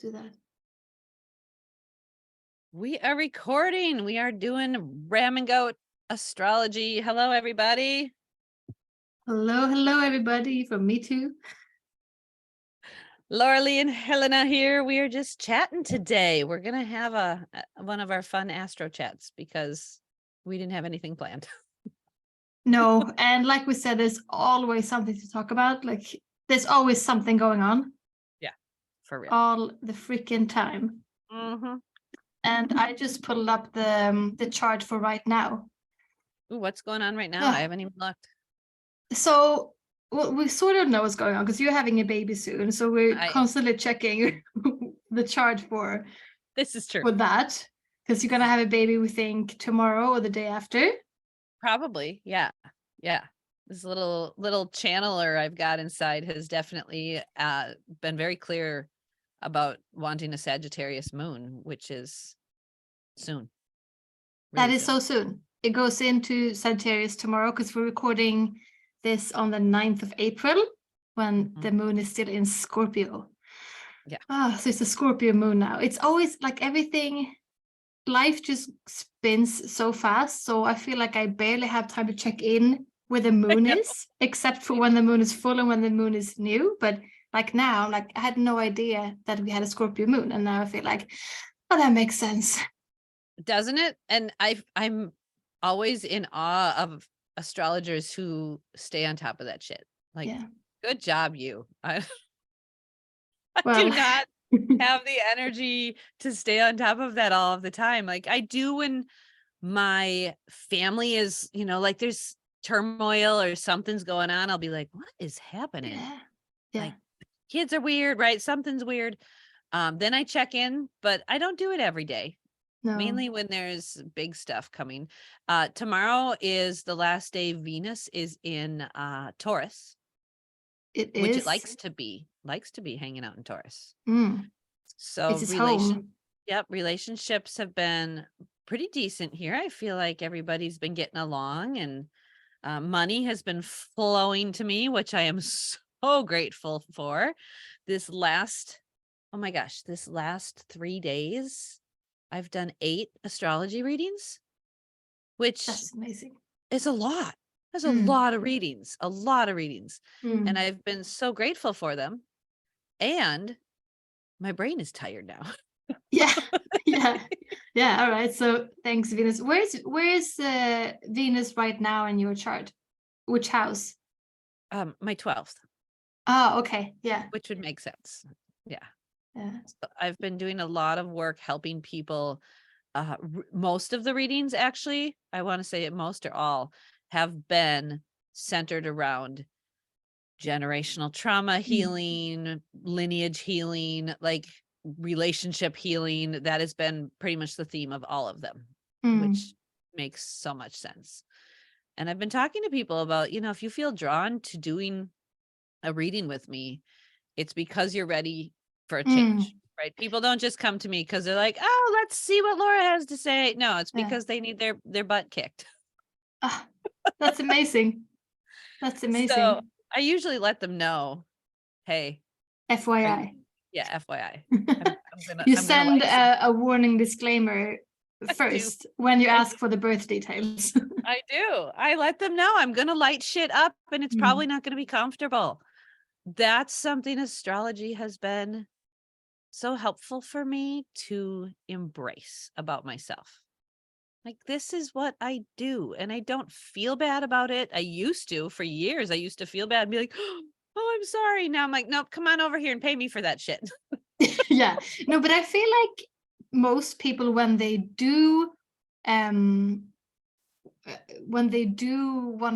do that. We are recording. We are doing Ram and Goat astrology. Hello, everybody. Hello, everybody from me too. Laura Lee and Helena here. We are just chatting today. We're gonna have one of our fun astro chats because we didn't have anything planned. No, and like we said, there's always something to talk about. Like there's always something going on. Yeah, for real. All the freaking time. Mm-hmm. And I just pulled up the chart for right now. Ooh, what's going on right now? I haven't even looked. So we sort of know what's going on because you're having a baby soon. So we're constantly checking the chart for this is true for that because you're gonna have a baby. We think tomorrow or the day after. Probably, yeah. This little channeler I've got inside has definitely been very clear about wanting a Sagittarius moon, which is soon. Really that is soon. So soon. It goes into Sagittarius tomorrow because we're recording this on the 9th of April when the moon is still in Scorpio. Yeah. So it's a Scorpio moon now. It's always like everything, life just spins so fast. So I feel like I barely have time to check in where the moon is, except for when the moon is full and when the moon is new. But like now, like I had no idea that we had a Scorpio moon. And now I feel like, oh, that makes sense. Doesn't it? And I'm always in awe of astrologers who stay on top of that shit. Like, good job, you. I do not have the energy to stay on top of that all of the time. Like I do when my family is, like there's turmoil or something's going on. I'll be like, what is happening? Yeah. Like kids are weird, right? Something's weird. Then I check in, but I don't do it every day. No. Mainly when there's big stuff coming. Tomorrow is the last day Venus is in Taurus. Which it likes to be hanging out in Taurus. So relationships have been pretty decent here. I feel like everybody's been getting along and money has been flowing to me, which I am so grateful for. This last 3 days, I've done 8 astrology readings, which that's amazing. It's a lot. There's a lot of readings, and I've been so grateful for them. And my brain is tired now. Yeah. All right. So thanks, Venus. Where's Venus right now in your chart? Which house? My 12th. Oh, okay. Yeah. Which would make sense. Yeah. So I've been doing a lot of work helping people. Most of the readings, actually, I want to say most or all, have been centered around generational trauma healing, lineage healing, like relationship healing. That has been pretty much the theme of all of them, which makes so much sense. And I've been talking to people about, if you feel drawn to doing a reading with me, it's because you're ready for a change, right? People don't just come to me because they're like, oh, let's see what Laura has to say. No, it's because they need their butt kicked. That's amazing. That's amazing. So I usually let them know, hey, FYI. FYI. You send a warning disclaimer first when you ask for the birth details. I do. I let them know I'm going to light shit up and it's probably not going to be comfortable. That's something astrology has been so helpful for me to embrace about myself. Like, this is what I do, and I don't feel bad about it. I used to, for years, I used to feel bad and be like, oh, I'm sorry. Now I'm like, nope, come on over here and pay me for that shit. Yeah. No, but I feel like most people, when they do want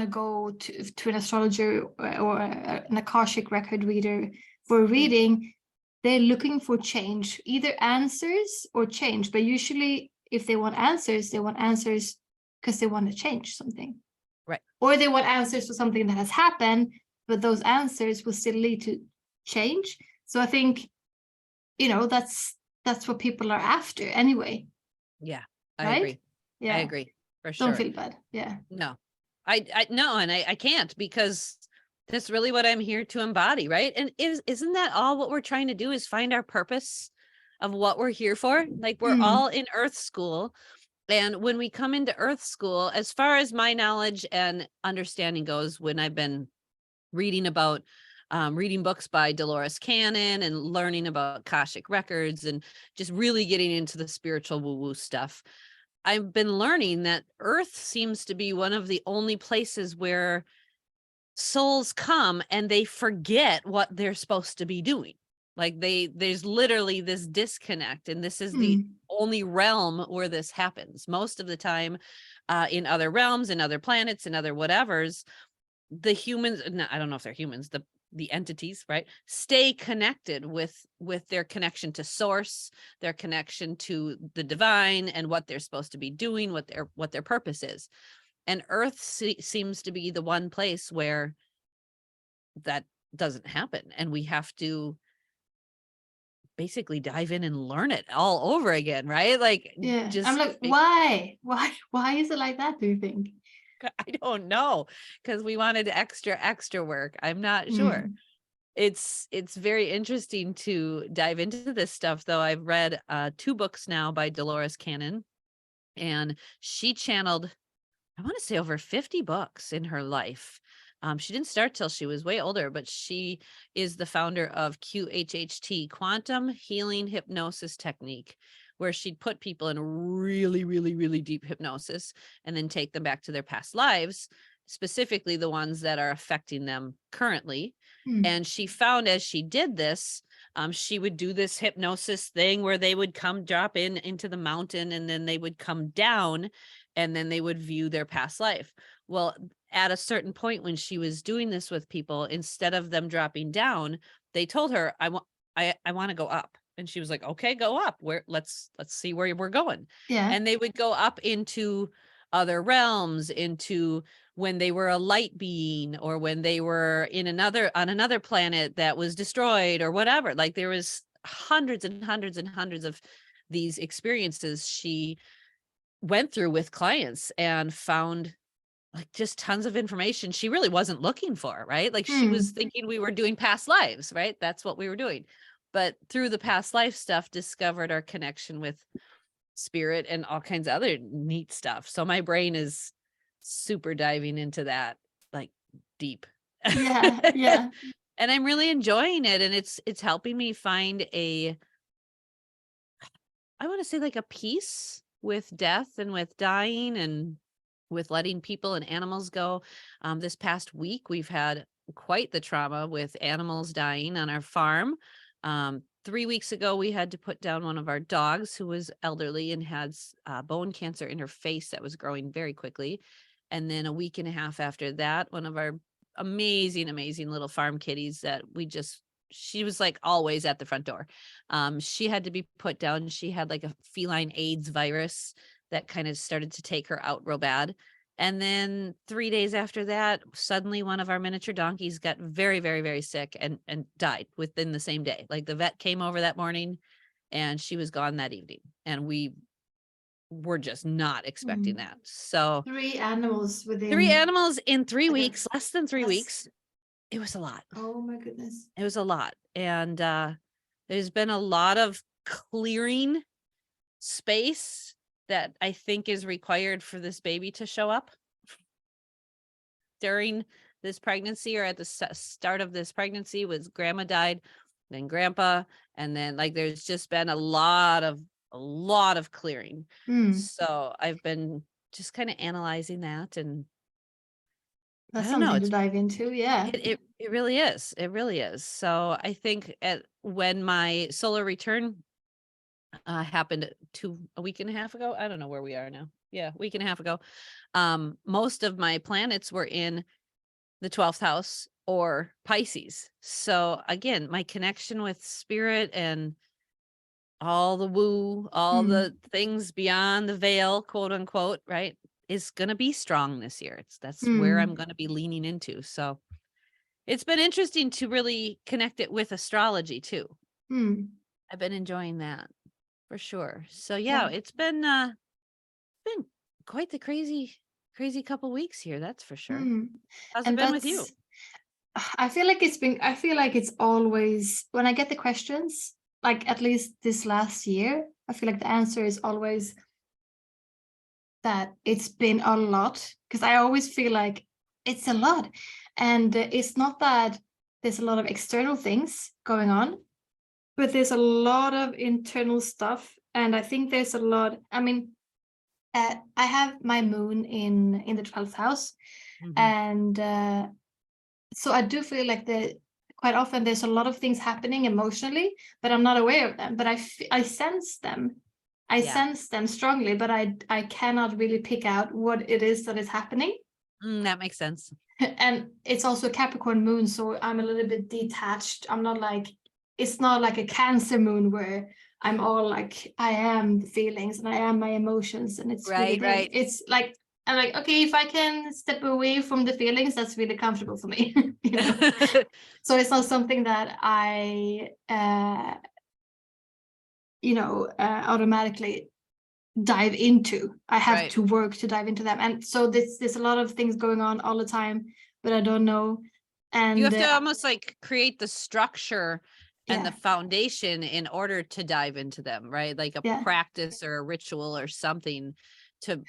to go to an astrologer or an Akashic record reader for a reading, they're looking for change, either answers or change. But usually if they want answers because they want to change something. Right. Or they want answers for something that has happened, but those answers will still lead to change. So I think, that's what people are after anyway. Yeah, I agree. Yeah. I agree. For sure. Don't feel bad. Yeah. No, I no, and I can't, because that's really what I'm here to embody, right? And isn't that all what we're trying to do, is find our purpose? what we're here for. Like we're all in Earth school. And when we come into Earth school, as far as my knowledge and understanding goes, when I've been reading about reading books by Dolores Cannon and learning about Akashic records and just really getting into the spiritual woo-woo stuff, I've been learning that Earth seems to be one of the only places where souls come and they forget what they're supposed to be doing. Like there's literally this disconnect, and this is the only realm where this happens. Most of the time, in other realms, in other planets, in other whatevers, the humans, no, I don't know if they're humans, the entities, right, stay connected with their connection to source, their connection to the divine, and what they're supposed to be doing, what their purpose is. And Earth seems to be the one place where that doesn't happen, and we have to basically dive in and learn it all over again, right? Like, just I'm like, why is it like that, do you think? I don't know, because we wanted extra work. I'm not sure. It's very interesting to dive into this stuff, though. I've read 2 books now by Dolores Cannon, and she channeled, I want to say, over 50 books in her life. She didn't start till she was way older, but she is the founder of QHHT, Quantum Healing Hypnosis Technique, where she'd put people in really, really, really deep hypnosis and then take them back to their past lives, specifically the ones that are affecting them currently. And she found, as she did this, she would do this hypnosis thing where they would come drop into the mountain, and then they would come down, and then they would view their past life. Well, at a certain point when she was doing this with people, instead of them dropping down, they told her, I want to go up. And she was like, okay, go up. Let's see where we're going. Yeah. And they would go up into other realms, into when they were a light being, or when they were on another planet that was destroyed, or whatever. Like, there was hundreds and hundreds and hundreds of these experiences she went through with clients, and found like just tons of information she really wasn't looking for, right? Like, she was thinking we were doing past lives, right? That's what we were doing. But through the past life stuff, discovered our connection with spirit and all kinds of other neat stuff. So my brain is super diving into that, like, deep. Yeah. And I'm really enjoying it. And it's helping me find I want to say, like, a peace with death and with dying, and with letting people and animals go. This past week, we've had quite the trauma with animals dying on our farm. 3 weeks ago, we had to put down one of our dogs who was elderly and had bone cancer in her face that was growing very quickly. And then a week and a half after that, one of our amazing, amazing little farm kitties that she was like always at the front door. She had to be put down. She had like a feline AIDS virus that kind of started to take her out real bad. And then 3 days after that, suddenly one of our miniature donkeys got very, very, very sick and died within the same day. Like, the vet came over that morning and she was gone that evening. And we were just not expecting that. So 3 animals in 3 weeks, less than 3 weeks. It was a lot. Oh my goodness. It was a lot. And there's been a lot of clearing space that I think is required for this baby to show up during this pregnancy, or at the start of this pregnancy. Was grandma died, then grandpa, and then, like, there's just been a lot of clearing. So I've been just kind of analyzing that, and that's something to dive into. Yeah, it really is. It really is. So I think when my solar return happened a week and a half ago. I don't know where we are now. Yeah, a week and a half ago. Most of my planets were in the 12th house or Pisces. So again, my connection with spirit and all the woo, all the things beyond the veil, quote unquote, right, is going to be strong this year. That's where I'm going to be leaning into. So it's been interesting to really connect it with astrology too. I've been enjoying that. For sure. So yeah, it's been quite the crazy couple weeks here. That's for sure. How's it been with you? I feel like it's always, when I get the questions, like at least this last year, I feel like the answer is always that it's been a lot, because I always feel like it's a lot. And it's not that there's a lot of external things going on, but there's a lot of internal stuff. And I think there's a lot, I mean, I have my moon in the 12th house. And so I do feel like quite often there's a lot of things happening emotionally, but I'm not aware of them, but I sense them. I sense them strongly, but I cannot really pick out what it is that is happening. That makes sense. And it's also a Capricorn moon, so I'm a little bit detached. I'm not like, it's not like a Cancer moon where I'm all like, I am the feelings and I am my emotions, and it's right. It's like, I'm like, okay, if I can step away from the feelings, that's really comfortable for me. You know? So it's not something that I automatically dive into. I have to work to dive into them. And so there's a lot of things going on all the time, but I don't know. And you have to almost like create the structure and the foundation in order to dive into them, right? Like a practice or a ritual or something to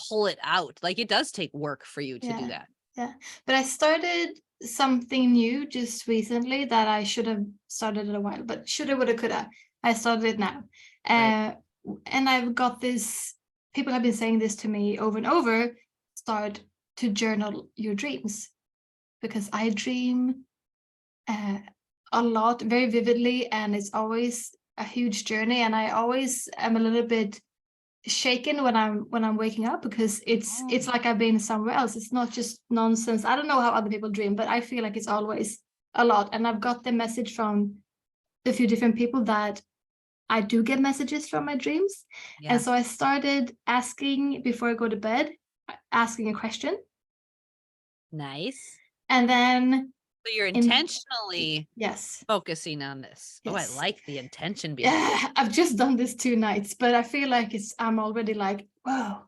pull it out. Like it does take work for you to do that. Yeah. But I started something new just recently that I should have started it a while, but shoulda, woulda, coulda. I started it now. And I've got this, people have been saying this to me over and over, start to journal your dreams, because I dream a lot, very vividly, and it's always a huge journey, and I always am a little bit shaken when I'm waking up, because it's like I've been somewhere else. It's not just nonsense. I don't know how other people dream, but I feel like it's always a lot. And I've got the message from a few different people that I do get messages from my dreams. And so I started asking before I go to bed, asking a question. Nice. And then so you're intentionally focusing on this. I like the intention behind it. I've just done this 2 nights, but I feel like I'm already like, whoa.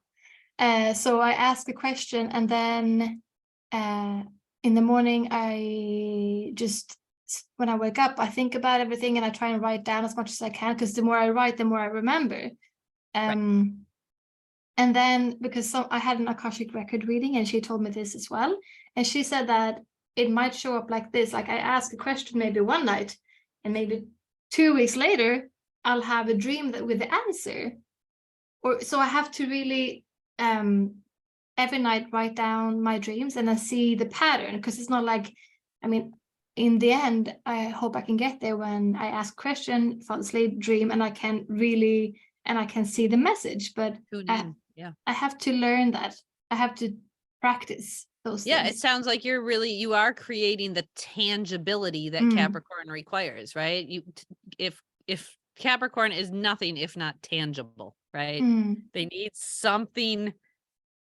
So I ask a question, and then in the morning, when I wake up, I think about everything and I try and write down as much as I can, because the more I write, the more I remember. And then, because I had an Akashic record reading, and she told me this as well. And she said that it might show up like this. Like I ask a question maybe one night, and maybe 2 weeks later, I'll have a dream with the answer. So I have to really every night write down my dreams and then see the pattern, because it's not like, I mean, in the end, I hope I can get there when I ask a question, fall asleep, dream, and I can see the message. But I have to learn that. I have to practice those things. It sounds like you are creating the tangibility that Capricorn requires, right? If Capricorn is nothing if not tangible, right? They need something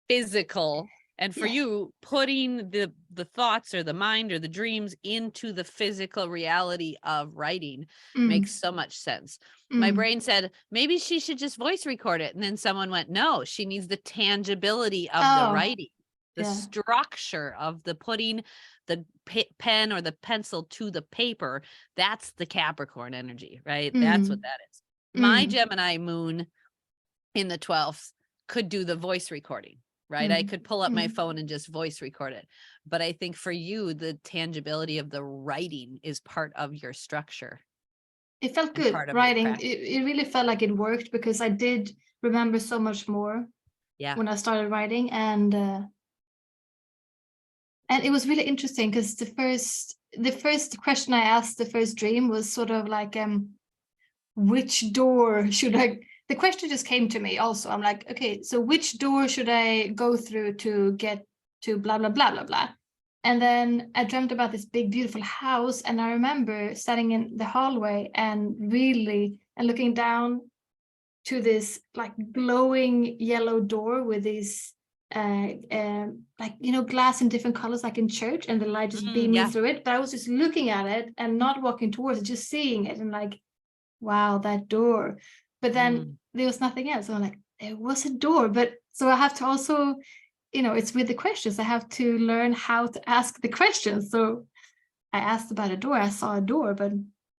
physical. And for you, putting the thoughts or the mind or the dreams into the physical reality of writing makes so much sense. My brain said, maybe she should just voice record it. And then someone went, no, she needs the tangibility of the writing, the structure of the putting the pen or the pencil to the paper. That's the Capricorn energy, right? That's what that is. My Gemini moon in the 12th could do the voice recording. Right. I could pull up my phone and just voice record it. But I think for you, the tangibility of the writing is part of your structure. It felt good writing. It really felt like it worked, because I did remember so much more when I started writing. And it was really interesting, because the first question I asked, the first dream, was sort of like, which door should I... The question just came to me also. I'm like, okay, so which door should I go through to get to blah, blah, blah, blah, blah. And then I dreamt about this big, beautiful house. And I remember standing in the hallway and looking down to this like glowing yellow door with these glass in different colors, like in church, and the light just beaming through it. But I was just looking at it and not walking towards it, just seeing it, and like, wow, that door. But then there was nothing else. So I'm like, there was a door. But so I have to also, it's with the questions. I have to learn how to ask the questions. So I asked about a door. I saw a door, but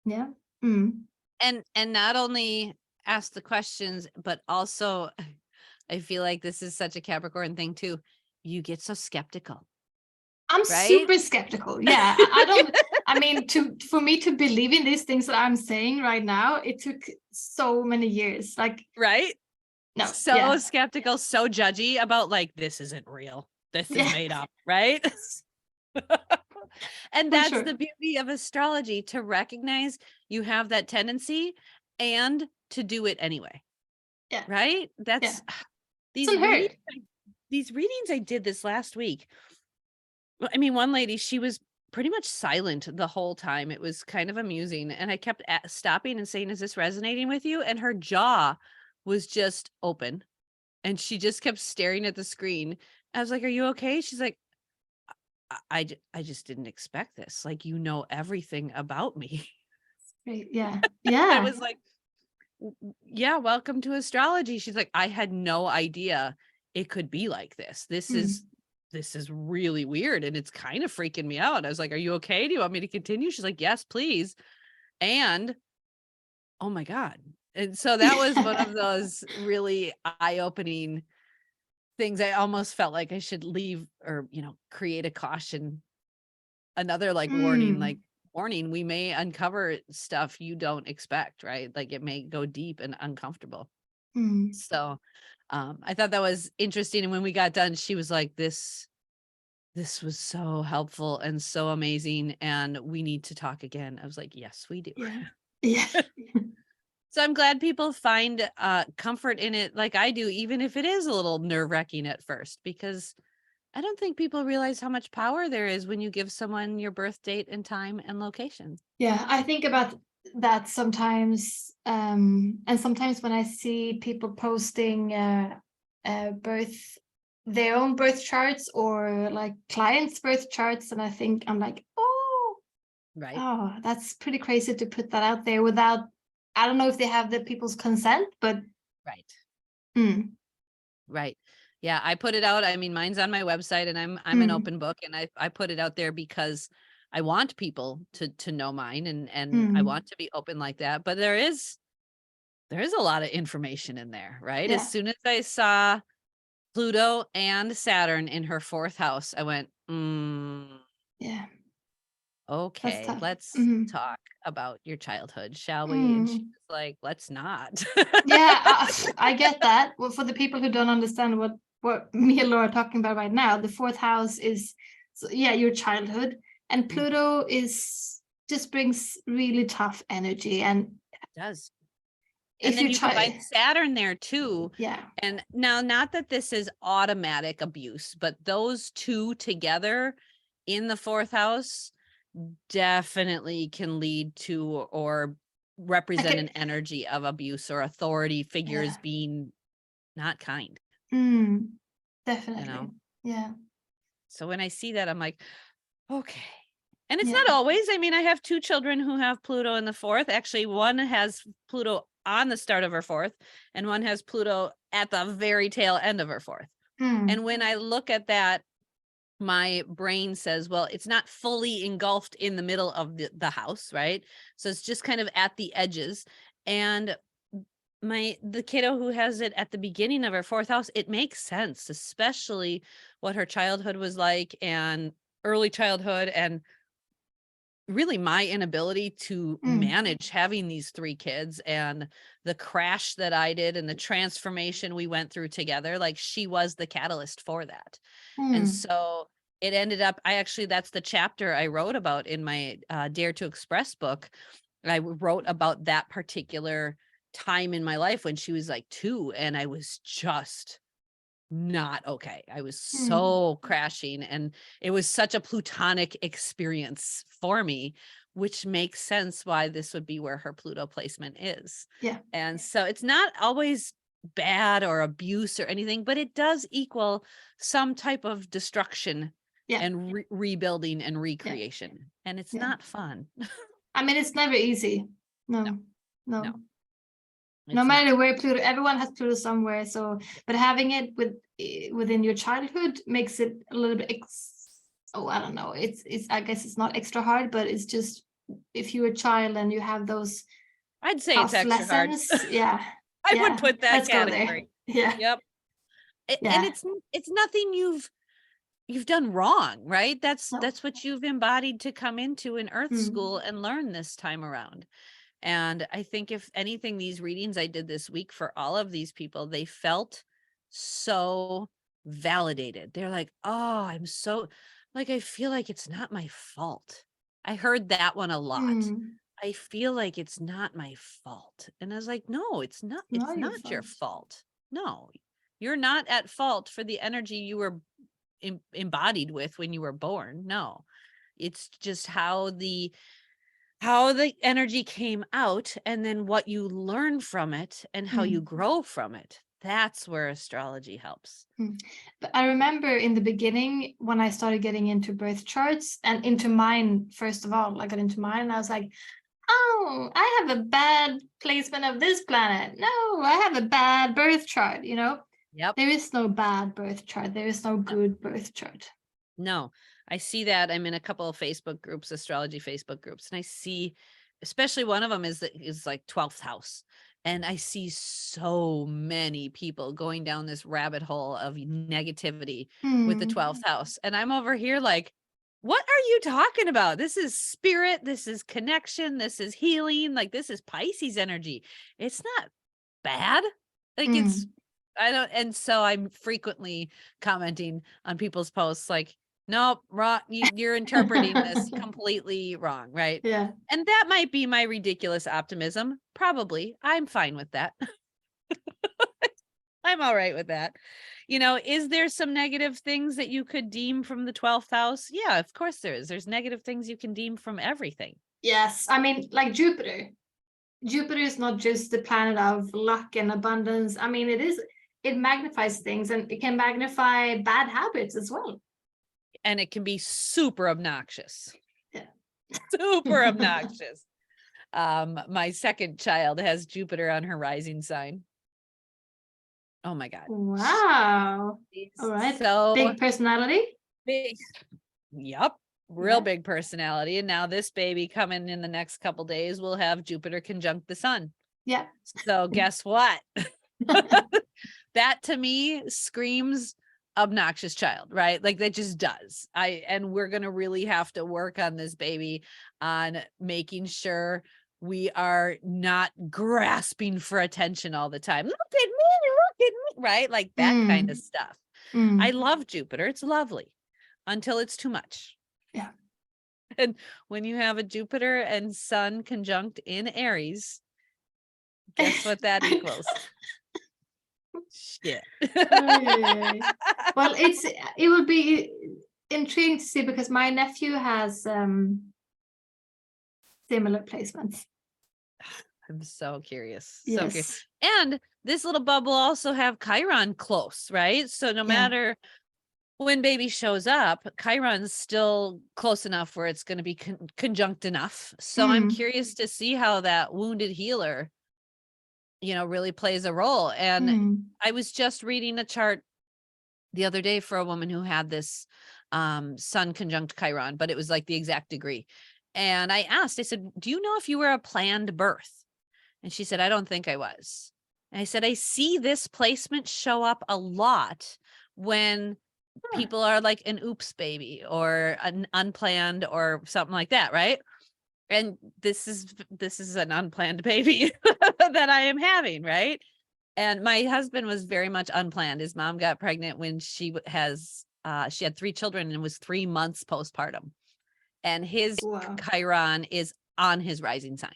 yeah. And And not only ask the questions, but also I feel like this is such a Capricorn thing too. You get so skeptical. I'm super skeptical. Yeah. For me to believe in these things that I'm saying right now, it took so many years. Like, right? No. So skeptical, so judgy about like, this isn't real. This is made up, right? And that's the beauty of astrology, to recognize you have that tendency and to do it anyway. Yeah. Right? That's these readings I did this last week. I mean, one lady, she was pretty much silent the whole time. It was kind of amusing. And I kept stopping and saying, is this resonating with you? And her jaw was just open. And she just kept staring at the screen. I was like, are you okay? She's like, I just didn't expect this. Like, you know everything about me. Great. Yeah. Yeah. It was like, yeah, welcome to astrology. She's like, I had no idea it could be like this. This is really weird. And it's kind of freaking me out. I was like, are you okay? Do you want me to continue? She's like, yes, please. And oh my God. And so that was one of those really eye-opening things. I almost felt like I should leave or, create a caution, another like warning, we may uncover stuff you don't expect, right? Like it may go deep and uncomfortable. So I thought that was interesting. And when we got done, she was like, this was so helpful and so amazing. And we need to talk again. I was like, yes, we do. Yeah. So I'm glad people find comfort in it like I do, even if it is a little nerve-wracking at first, because I don't think people realize how much power there is when you give someone your birth date and time and location. Yeah, I think about that sometimes. And sometimes when I see people posting their own birth charts or like clients' birth charts, and I'm like, oh, right. Oh, that's pretty crazy to put that out there without, I don't know if they have the people's consent, but right. Right. Yeah, I put it out. I mean, mine's on my website, and I'm an open book, and I put it out there because I want people to know mine, and I want to be open like that. But there is a lot of information in there, right? As soon as I saw Pluto and Saturn in her 4th house, I went, yeah. Okay, let's talk about your childhood, shall we? And she was like, let's not. Yeah, I get that. Well, for the people who don't understand what me and Laura are talking about right now, the 4th house is, your childhood, and Pluto just brings really tough energy, and it does. And then you combine Saturn there too. Yeah. And now, not that this is automatic abuse, but those two together in the 4th house definitely can lead to or represent an energy of abuse or authority figures being not kind. Definitely. Yeah. So when I see that, I'm like, okay. And it's not always. I mean, I have 2 children who have Pluto in the 4th. Actually, one has Pluto on the start of her 4th, and one has Pluto at the very tail end of her 4th. And when I look at that, my brain says, well, it's not fully engulfed in the middle of the house, right? So it's just kind of at the edges. And the kiddo who has it at the beginning of her 4th house, it makes sense, especially what her childhood was like and early childhood, and really my inability to manage having these 3 kids and the crash that I did and the transformation we went through together. Like, she was the catalyst for that. And so it ended up, that's the chapter I wrote about in my Dare to Express book. I wrote about that particular time in my life when she was like 2, and I was just not okay. I was so crashing, and it was such a plutonic experience for me, which makes sense why this would be where her Pluto placement is. Yeah. And so it's not always bad or abuse or anything, but it does equal some type of destruction and rebuilding and recreation. And it's not fun. I mean, it's never easy. No. No It's matter not. where Pluto, everyone has Pluto somewhere. So, but having it within your childhood makes it a little bit. I don't know. It's. I guess it's not extra hard, but it's just if you're a child and you have those I'd say past it's extra hard. lessons. Yeah. I would put that Let's category. Go there. Yeah. Yep. And it's nothing you've done wrong, right? That's what you've embodied to come into an earth school and learn this time around. And I think if anything, these readings I did this week for all of these people, they felt so validated. They're like, oh, I'm so like, I feel like it's not my fault. I heard that one a lot. I feel like it's not my fault. And I was like, no, it's not your fault. No, you're not at fault for the energy you were embodied with when you were born. No, it's just how the energy came out, and then what you learn from it and how you grow from it. That's where astrology helps. But I remember in the beginning when I started getting into birth charts and into mine, first of all, I got into mine and I was like, oh, I have a bad placement of this planet. No, I have a bad birth chart, you know? Yep. There is no bad birth chart. There is no good birth chart. No, I see that. I'm in a couple of Facebook groups, astrology Facebook groups, and I see, especially one of them is like 12th house. And I see so many people going down this rabbit hole of negativity with the 12th house. And I'm over here like, what are you talking about? This is spirit. This is connection. This is healing. Like, this is Pisces energy. It's not bad. Like and so I'm frequently commenting on people's posts like, nope, wrong. You're interpreting this completely wrong, right? Yeah. And that might be my ridiculous optimism. Probably. I'm fine with that. I'm all right with that. You know, is there some negative things that you could deem from the 12th house? Yeah, of course there is. There's negative things you can deem from everything. Yes. I mean, like Jupiter. Jupiter is not just the planet of luck and abundance. I mean, it magnifies things, and it can magnify bad habits as well. And it can be super obnoxious. Yeah. Super obnoxious. My second child has Jupiter on her rising sign. Oh my God. Wow. All right. So big personality. Big. Yep. Real big personality. And now this baby coming in the next couple days will have Jupiter conjunct the sun. Yeah. So guess what? That to me screams obnoxious child, right? Like that just does. And we're going to really have to work on this baby on making sure we are not grasping for attention all the time. Look at me, right? Like that kind of stuff. I love Jupiter. It's lovely until it's too much. Yeah. And when you have a Jupiter and Sun conjunct in Aries, guess what that equals? Shit. Well, it will be intriguing to see because my nephew has similar placements. I'm so curious. Yes. So curious. And this little bubble also have Chiron close, right? So no matter when baby shows up, Chiron's still close enough where it's going to be conjunct enough. So I'm curious to see how that wounded healer, really plays a role. And I was just reading a chart the other day for a woman who had this Sun conjunct Chiron, but it was like the exact degree. And I said, do you know if you were a planned birth? And she said, I don't think I was. And I said, I see this placement show up a lot when people are like an oops baby or an unplanned or something like that, right? And this is an unplanned baby that I am having, right? And my husband was very much unplanned. His mom got pregnant when she had 3 children and was 3 months postpartum. And his Chiron is on his rising sign.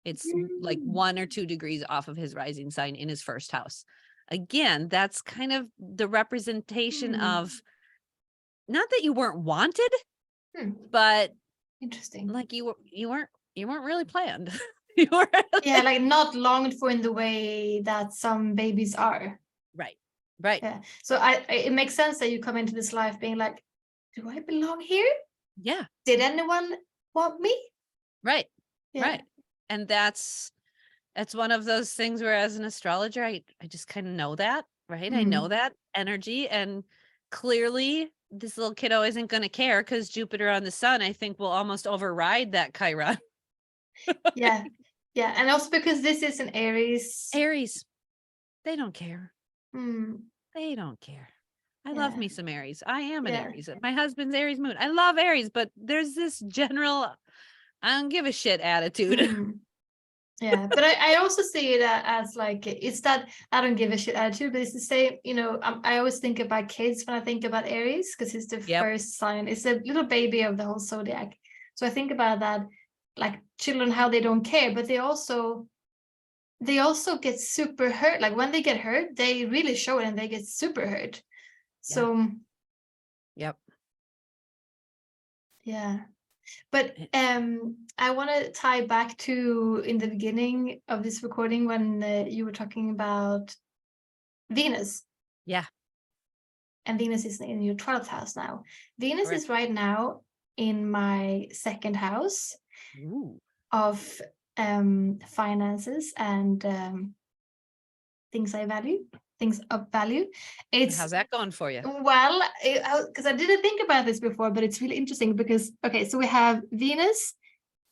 It's like 1 or 2 degrees off of his rising sign in his first house. Again, that's kind of the representation of not that you weren't wanted, but interesting. Like you weren't really planned. You were like not longed for in the way that some babies are. Right. Yeah. So it makes sense that you come into this life being like, do I belong here? Yeah. Did anyone want me? Right. Yeah. Right. And that's one of those things where as an astrologer, I just kind of know that, right? I know that energy, and clearly this little kiddo isn't going to care because Jupiter on the sun, I think, will almost override that Chiron. Yeah. Yeah, and also because this is an Aries. Aries, they don't care. Hmm. They don't care. I love me some Aries. I am an Aries. My husband's Aries moon. I love Aries, but there's this general, I don't give a shit attitude. Yeah, but I also see it as like, it's that I don't give a shit attitude, but it's the same, I always think about kids when I think about Aries, because it's the first sign. It's a little baby of the whole zodiac. So I think about that, like children, how they don't care, but they also get super hurt. Like when they get hurt, they really show it and they get super hurt. So yep. Yeah. But I want to tie back to in the beginning of this recording when you were talking about Venus. Yeah. And Venus is in your 12th house now. Venus is right now in my second house of finances and things I value, things of value. How's that going for you? Well, because I didn't think about this before, but it's really interesting because, okay, so we have Venus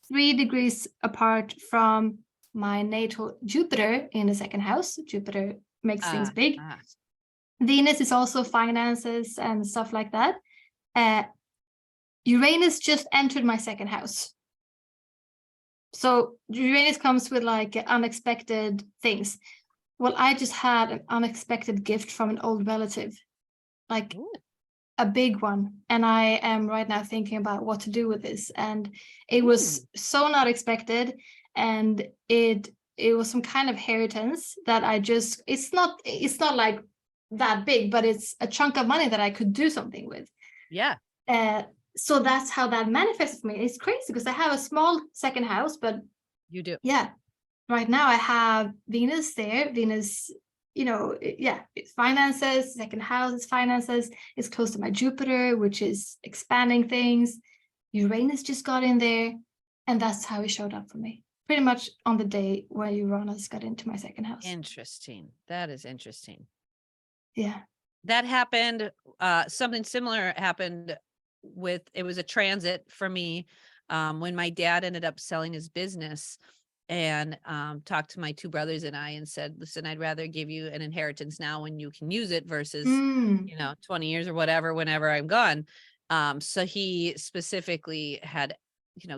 3 degrees apart from my natal Jupiter in the second house. Jupiter makes things big. Venus is also finances and stuff like that. Uranus just entered my second house. So Uranus comes with like unexpected things. Well, I just had an unexpected gift from an old relative, like a big one. And I am right now thinking about what to do with this. And it was so not expected. And it was some kind of inheritance that it's not like that big, but it's a chunk of money that I could do something with. Yeah. So that's how that manifests me. It's crazy because I have a small second house, but you do. Yeah. Right now I have Venus there. Venus, it's finances, second house is finances. It's close to my Jupiter, which is expanding things. Uranus just got in there. And that's how it showed up for me. Pretty much on the day when Uranus got into my second house. Interesting. That is interesting. Yeah. That happened. Something similar happened it was a transit for me when my dad ended up selling his business and talked to my 2 brothers and I and said, listen, I'd rather give you an inheritance now when you can use it versus, 20 years or whatever, whenever I'm gone. So he specifically had,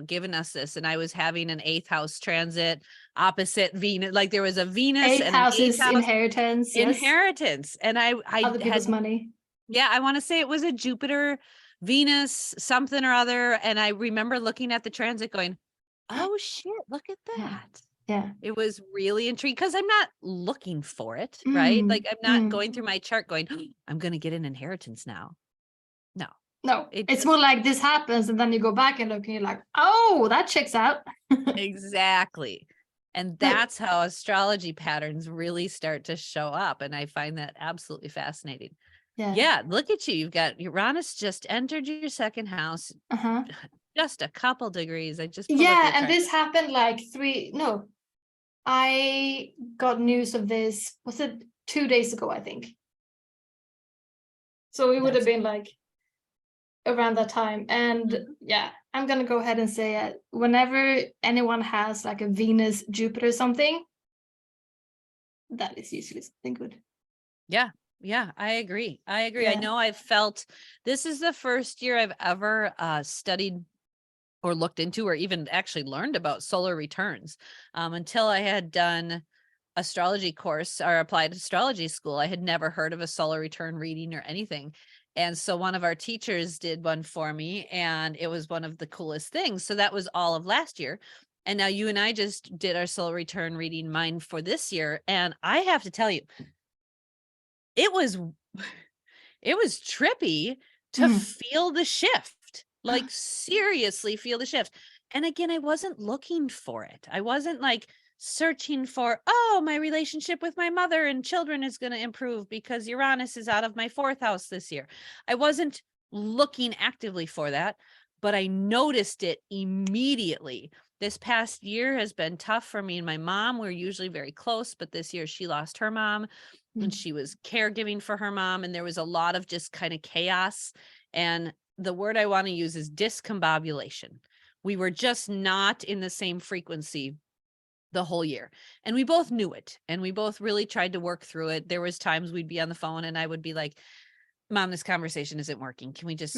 given us this, and I was having an 8th house transit opposite Venus. Like there was a Venus and an 8th house inheritance. Inheritance. And I other people's money. Yeah. I want to say it was a Jupiter, Venus, something or other. And I remember looking at the transit going, oh shit, look at that. Yeah. It was really intriguing because I'm not looking for it, right? Like I'm not going through my chart going, oh, I'm going to get an inheritance now. No, it's more like this happens and then you go back and look and you're like, oh, that checks out. Exactly. And that's how astrology patterns really start to show up. And I find that absolutely fascinating. Yeah. Look at you. You've got Uranus just entered your second house. Just a couple degrees. I just and this happened like I got news of this, was it 2 days ago, I think. So it would have been like around that time. And I'm gonna go ahead and say whenever anyone has like a Venus Jupiter something, that is usually something good. Yeah, I agree. I know I've felt this is the first year I've ever studied or looked into or even actually learned about solar returns. Until I had done astrology course or applied astrology school, I had never heard of a solar return reading or anything. And so one of our teachers did one for me and it was one of the coolest things. So that was all of last year. And now you and I just did our solar return reading, mine for this year. And I have to tell you, it was trippy to feel the shift, like seriously feel the shift. And again, I wasn't looking for it. I wasn't like searching for, oh, my relationship with my mother and children is going to improve because Uranus is out of my 4th house this year. I wasn't looking actively for that, but I noticed it immediately. This past year has been tough for me and my mom. We're usually very close, but this year she lost her mom and she was caregiving for her mom. And there was a lot of just kind of chaos. And the word I want to use is discombobulation. We were just not in the same frequency the whole year. And we both knew it. And we both really tried to work through it. There was times we'd be on the phone and I would be like, Mom, this conversation isn't working. Can we just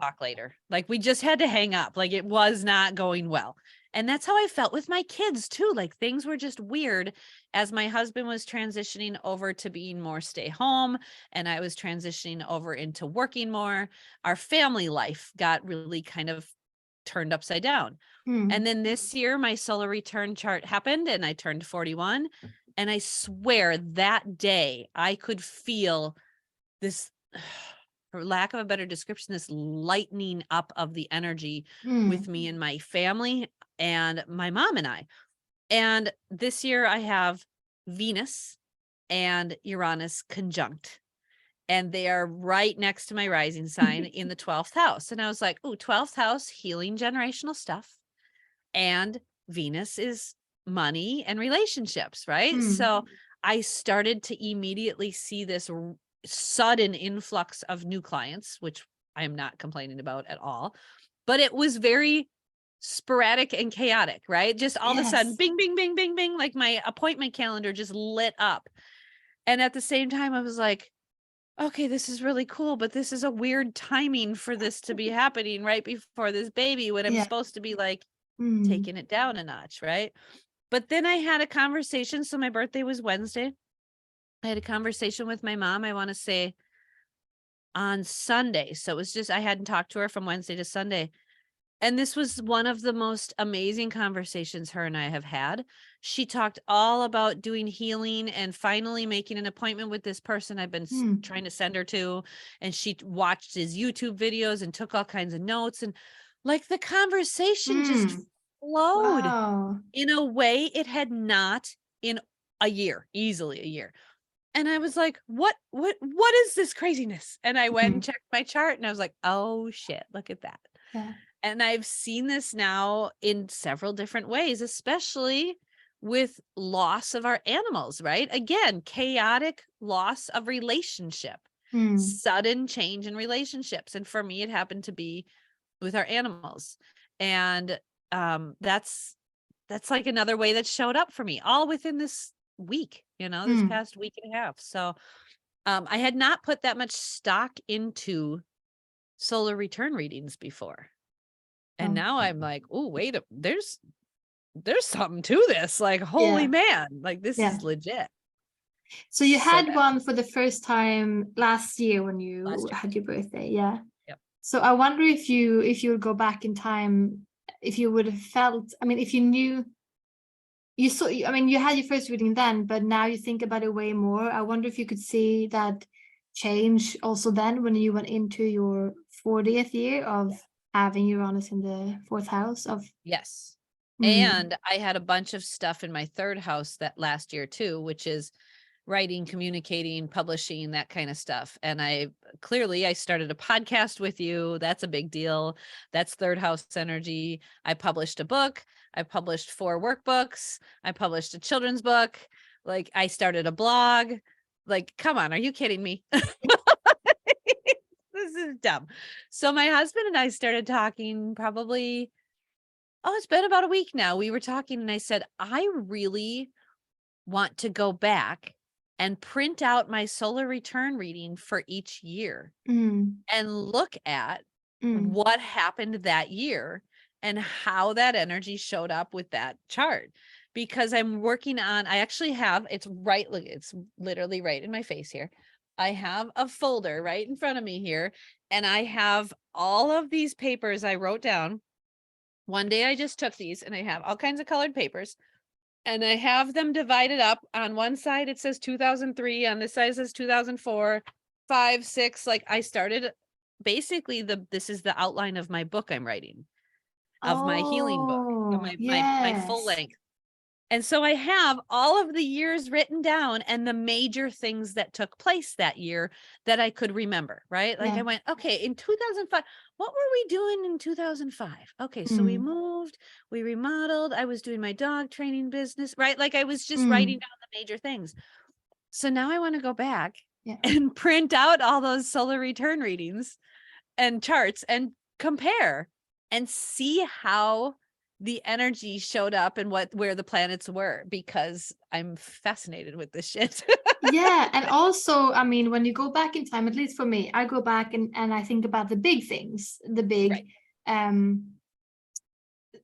talk later? Like we just had to hang up. Like it was not going well. And that's how I felt with my kids too. Like things were just weird as my husband was transitioning over to being more stay home and I was transitioning over into working more. Our family life got really kind of turned upside down. And then this year, my solar return chart happened and I turned 41. And I swear that day I could feel this, for lack of a better description, this lightening up of the energy with me and my family and my mom and I. And this year I have Venus and Uranus conjunct. And they are right next to my rising sign in the 12th house. And I was like, oh, 12th house, healing generational stuff. And Venus is money and relationships, right? So I started to immediately see this sudden influx of new clients, which I am not complaining about at all, but it was very sporadic and chaotic, right? Just all of a sudden, bing, bing, bing, bing, bing, like my appointment calendar just lit up. And at the same time, I was like, okay, this is really cool, but this is a weird timing for this to be happening right before this baby when I'm supposed to be like taking it down a notch, right? But then I had a conversation. So my birthday was Wednesday. I had a conversation with my mom, I want to say on Sunday. So it was just, I hadn't talked to her from Wednesday to Sunday. And this was one of the most amazing conversations her and I have had. She talked all about doing healing and finally making an appointment with this person I've been trying to send her to. And she watched his YouTube videos and took all kinds of notes. And like the conversation just flowed in a way it had not in a year, easily a year. And I was like, what is this craziness? And I went and checked my chart and I was like, oh shit, look at that. Yeah. And I've seen this now in several different ways, especially with loss of our animals, right? Again, chaotic loss of relationship, sudden change in relationships. And for me, it happened to be with our animals. And that's like another way that showed up for me all within this week, this past week and a half. So I had not put that much stock into solar return readings before. And now I'm like, oh, wait, there's something to this. Like, holy man, like this is legit. So you had one for the first time last year when you had your birthday. Yeah. Yep. So I wonder if you would go back in time, if you would have felt, I mean, if you knew, you saw, I mean, you had your first reading then, but now you think about it way more. I wonder if you could see that change also then when you went into your 40th year of having Uranus in the 4th house of. Yes. And I had a bunch of stuff in my 3rd house that last year too, which is writing, communicating, publishing, that kind of stuff. And I started a podcast with you. That's a big deal. That's 3rd house energy. I published a book. I published 4 workbooks. I published a children's book. Like I started a blog. Like, come on, are you kidding me? This is dumb. So my husband and I started talking probably, it's been about a week now. We were talking and I said, I really want to go back and print out my solar return reading for each year and look at what happened that year and how that energy showed up with that chart. Because I'm working on, I actually have, it's literally right in my face here. I have a folder right in front of me here, and I have all of these papers I wrote down. One day I just took these and I have all kinds of colored papers and I have them divided up. On one side, it says 2003. On this side, it says 2004, 5, 6. Like I started basically this is the outline of my book I'm writing, of my healing book, of my full length. And so I have all of the years written down and the major things that took place that year that I could remember, right? Like I went, okay, in 2005, what were we doing in 2005? Okay, so we moved, we remodeled, I was doing my dog training business, right? Like I was just writing down the major things. So now I want to go back and print out all those solar return readings and charts and compare and see how the energy showed up and where the planets were, because I'm fascinated with this shit. Yeah, and also, I mean, when you go back in time, at least for me, I go back and I think about the big things, the big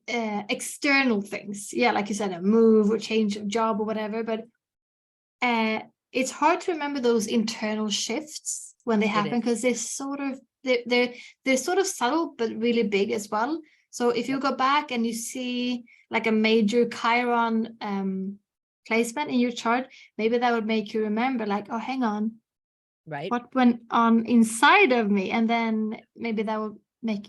external things. Yeah, like you said, a move or change of job or whatever. But it's hard to remember those internal shifts when they happen, because they're sort of subtle but really big as well. So if you go back and you see like a major Chiron placement in your chart, maybe that would make you remember, like, oh, hang on, right, what went on inside of me, and then maybe that will make,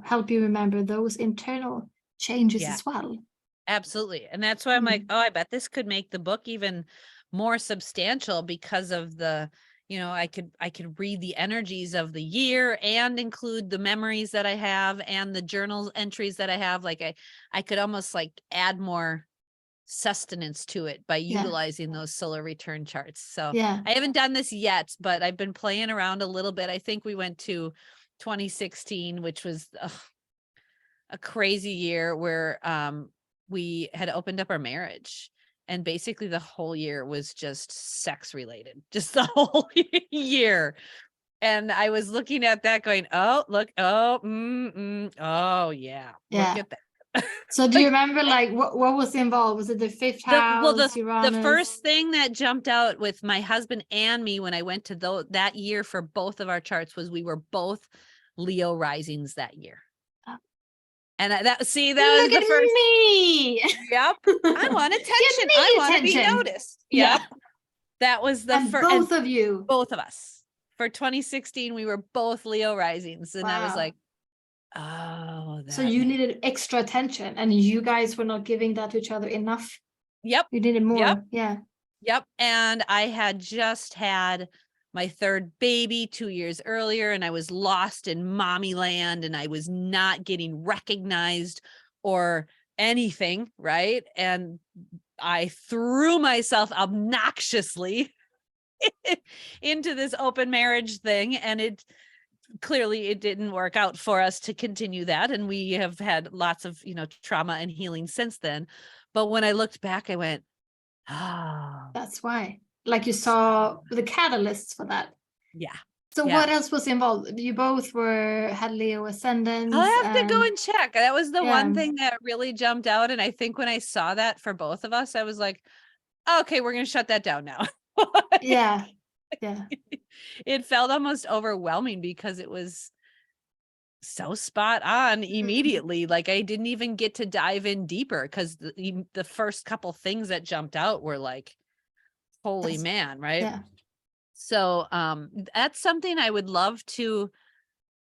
help you remember those internal changes as well. Absolutely. And that's why I'm like, oh, I bet this could make the book even more substantial, because of the, I could read the energies of the year and include the memories that I have and the journal entries that I have. Like I could almost like add more sustenance to it by utilizing those solar return charts. So I haven't done this yet, but I've been playing around a little bit. I think we went to 2016, which was a crazy year where we had opened up our marriage, and basically the whole year was just sex related, just the whole year. And I was looking at that going, oh, look, oh, oh yeah, look at that. So do you remember like what was involved? Was it the fifth house, Uranus? The first thing that jumped out with my husband and me when I went to that year for both of our charts was we were both Leo risings that year. And that was the first. Me. Yep. I want attention. I want to be noticed. Yep. That was the first. Both of you. Both of us. For 2016, we were both Leo risings. And I was like, oh. So you needed extra attention, and you guys were not giving that to each other enough. Yep. You needed more. Yep. Yep. And I had just had my third baby 2 years earlier, and I was lost in mommy land, and I was not getting recognized or anything, right? And I threw myself obnoxiously into this open marriage thing, and it didn't work out for us to continue that, and we have had lots of trauma and healing since then. But when I looked back, I went, oh, that's why. Like you saw the catalysts for that. Yeah. So what else was involved? You both had Leo ascendants. I'll have to go and check. That was the one thing that really jumped out. And I think when I saw that for both of us, I was like, okay, we're going to shut that down now. Yeah. It felt almost overwhelming because it was so spot on immediately. Like I didn't even get to dive in deeper, because the first couple things that jumped out were like, holy man, right? Yeah. So that's something I would love to,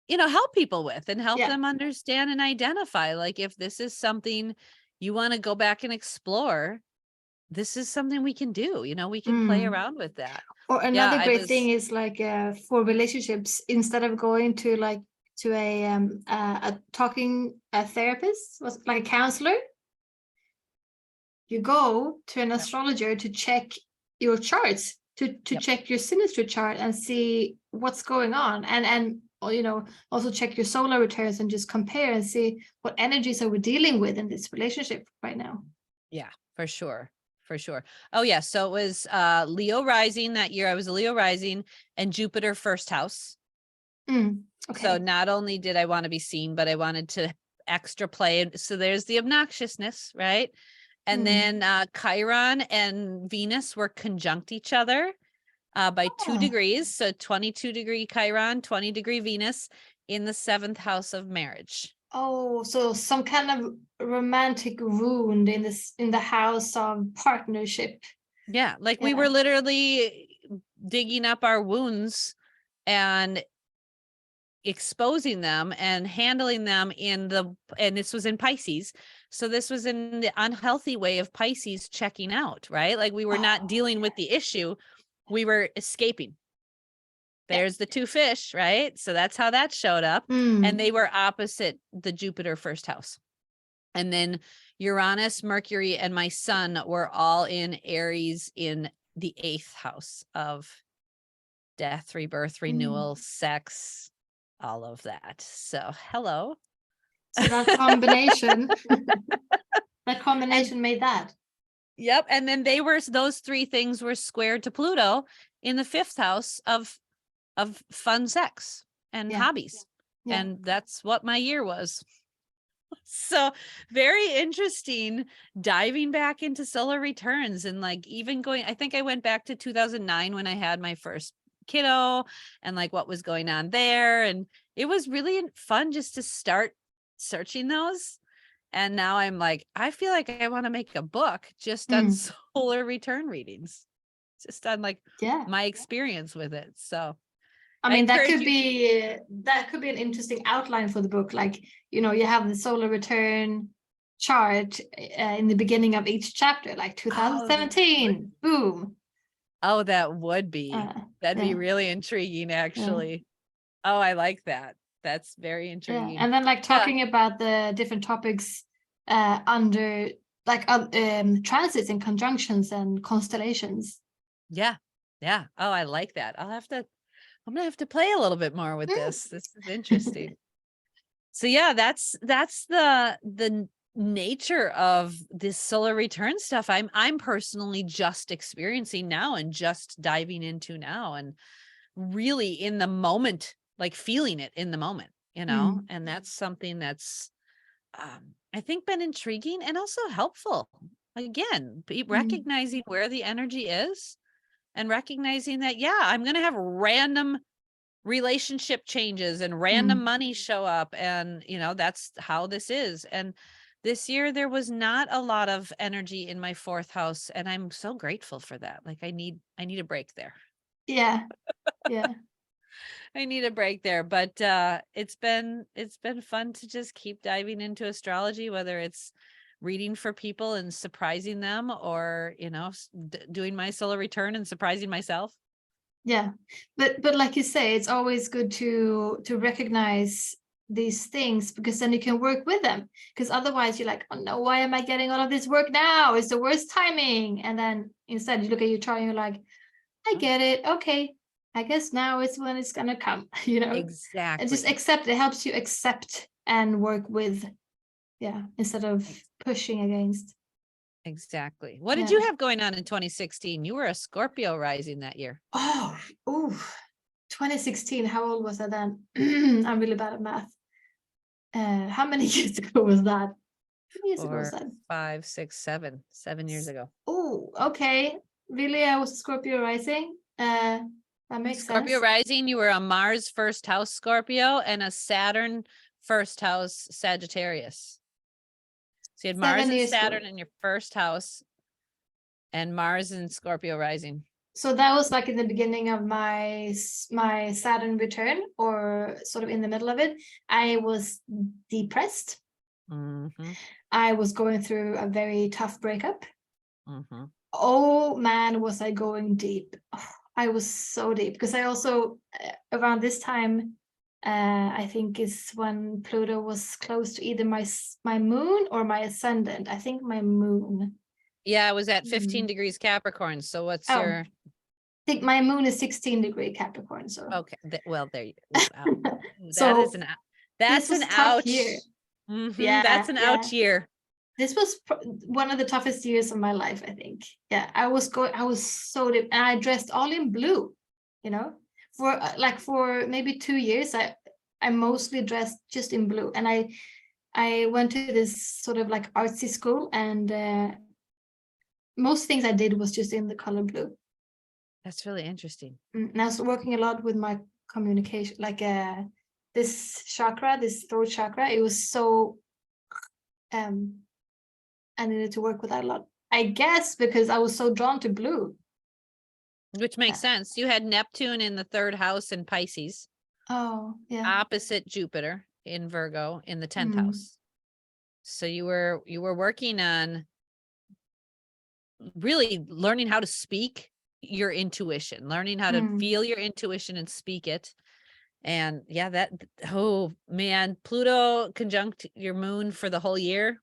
help people with and help them understand and identify. Like if this is something you want to go back and explore, this is something we can do. We can play around with that. Or another great thing is like for relationships, instead of going to a talking therapist, like a counselor, you go to an astrologer to check your charts, to check your synastry chart and see what's going on, and also check your solar returns and just compare and see what energies are we dealing with in this relationship right now. Yeah, for sure. Oh yeah, so it was Leo rising that year. I was a Leo rising and Jupiter first house. Okay. So not only did I want to be seen, but I wanted to extra play. So there's the obnoxiousness, right? And then Chiron and Venus were conjunct each other by 2 degrees. So 22-degree Chiron, 20-degree Venus in the 7th house of marriage. Oh, so some kind of romantic wound in the house of partnership. Yeah, like we were literally digging up our wounds and exposing them and handling them and this was in Pisces. So this was in the unhealthy way of Pisces checking out, right? Like we were not dealing with the issue. We were escaping. There's the 2 fish, right? So that's how that showed up. And they were opposite the Jupiter first house. And then Uranus, Mercury, and my son were all in Aries in the 8th house of death, rebirth, renewal, sex, all of that. So hello. So that combination, made that. Yep. And then those three things were squared to Pluto in the 5th house of fun sex and hobbies. Yeah. And that's what my year was. So very interesting diving back into solar returns and like even I think I went back to 2009 when I had my first kiddo and like what was going on there. And it was really fun just to start searching those. And now I'm like, I feel like I want to make a book just on solar return readings, just on like my experience with it. So I mean, that could be an interesting outline for the book. Like, you have the solar return chart in the beginning of each chapter, like 2017, boom. Oh, that would be. That'd be really intriguing, actually. Yeah. Oh, I like that. That's very intriguing. Yeah. And then like talking about the different topics under like transits and conjunctions and constellations. Yeah. Yeah. Oh, I like that. I'm gonna have to play a little bit more with this. This is interesting. So yeah, that's the nature of this solar return stuff. I'm personally just experiencing now and just diving into now and really in the moment, like feeling it in the moment, and that's something that's I think been intriguing and also helpful. Again, recognizing where the energy is and recognizing that, I'm going to have random relationship changes and random money show up. And, that's how this is. And this year there was not a lot of energy in my 4th house. And I'm so grateful for that. Like I need a break there. Yeah. Yeah. I need a break there, but it's been fun to just keep diving into astrology, whether it's reading for people and surprising them or, doing my solar return and surprising myself. Yeah. But like you say, it's always good to recognize these things because then you can work with them. Because otherwise you're like, oh no, why am I getting all of this work now? It's the worst timing. And then instead you look at your chart and you're like, I get it. Okay. I guess now is when it's going to come, Exactly. And just accept. It helps you accept and work with, instead of pushing against. Exactly. What did you have going on in 2016? You were a Scorpio rising that year. Oh, 2016. How old was I then? I'm really bad at math. How many years ago was that? How many years ago was that? 5, 6, 7. 7 years ago. Oh, okay. Really? I was a Scorpio rising. That makes Scorpio sense. rising, you were a Mars 1st house Scorpio and a Saturn 1st house Sagittarius. So you had Mars and Saturn in your 1st house and Mars and Scorpio rising. So that was like in the beginning of my Saturn return or sort of in the middle of it. I was depressed. I was going through a very tough breakup. Oh man, was I going deep. Oh, I was so deep because I also around this time I think is when Pluto was close to either my moon or my ascendant. I think my moon. Yeah, it was at 15 degrees Capricorn. So what's your? I think my moon is 16-degree Capricorn. So okay, well there you go. So that's an ouch year. Yeah, that's an ouch year. This was one of the toughest years of my life, I think. Yeah, I was so deep, and I dressed all in blue, for maybe 2 years. I mostly dressed just in blue, and I went to this sort of like artsy school, and most things I did was just in the color blue. That's really interesting. And I was working a lot with my communication, like this chakra, this throat chakra. It was so I needed to work with that a lot. I guess because I was so drawn to blue. Which makes sense. You had Neptune in the 3rd house in Pisces. Oh, yeah. Opposite Jupiter in Virgo in the 10th house. So you were working on really learning how to speak your intuition, learning how to feel your intuition and speak it. And oh man, Pluto conjunct your moon for the whole year.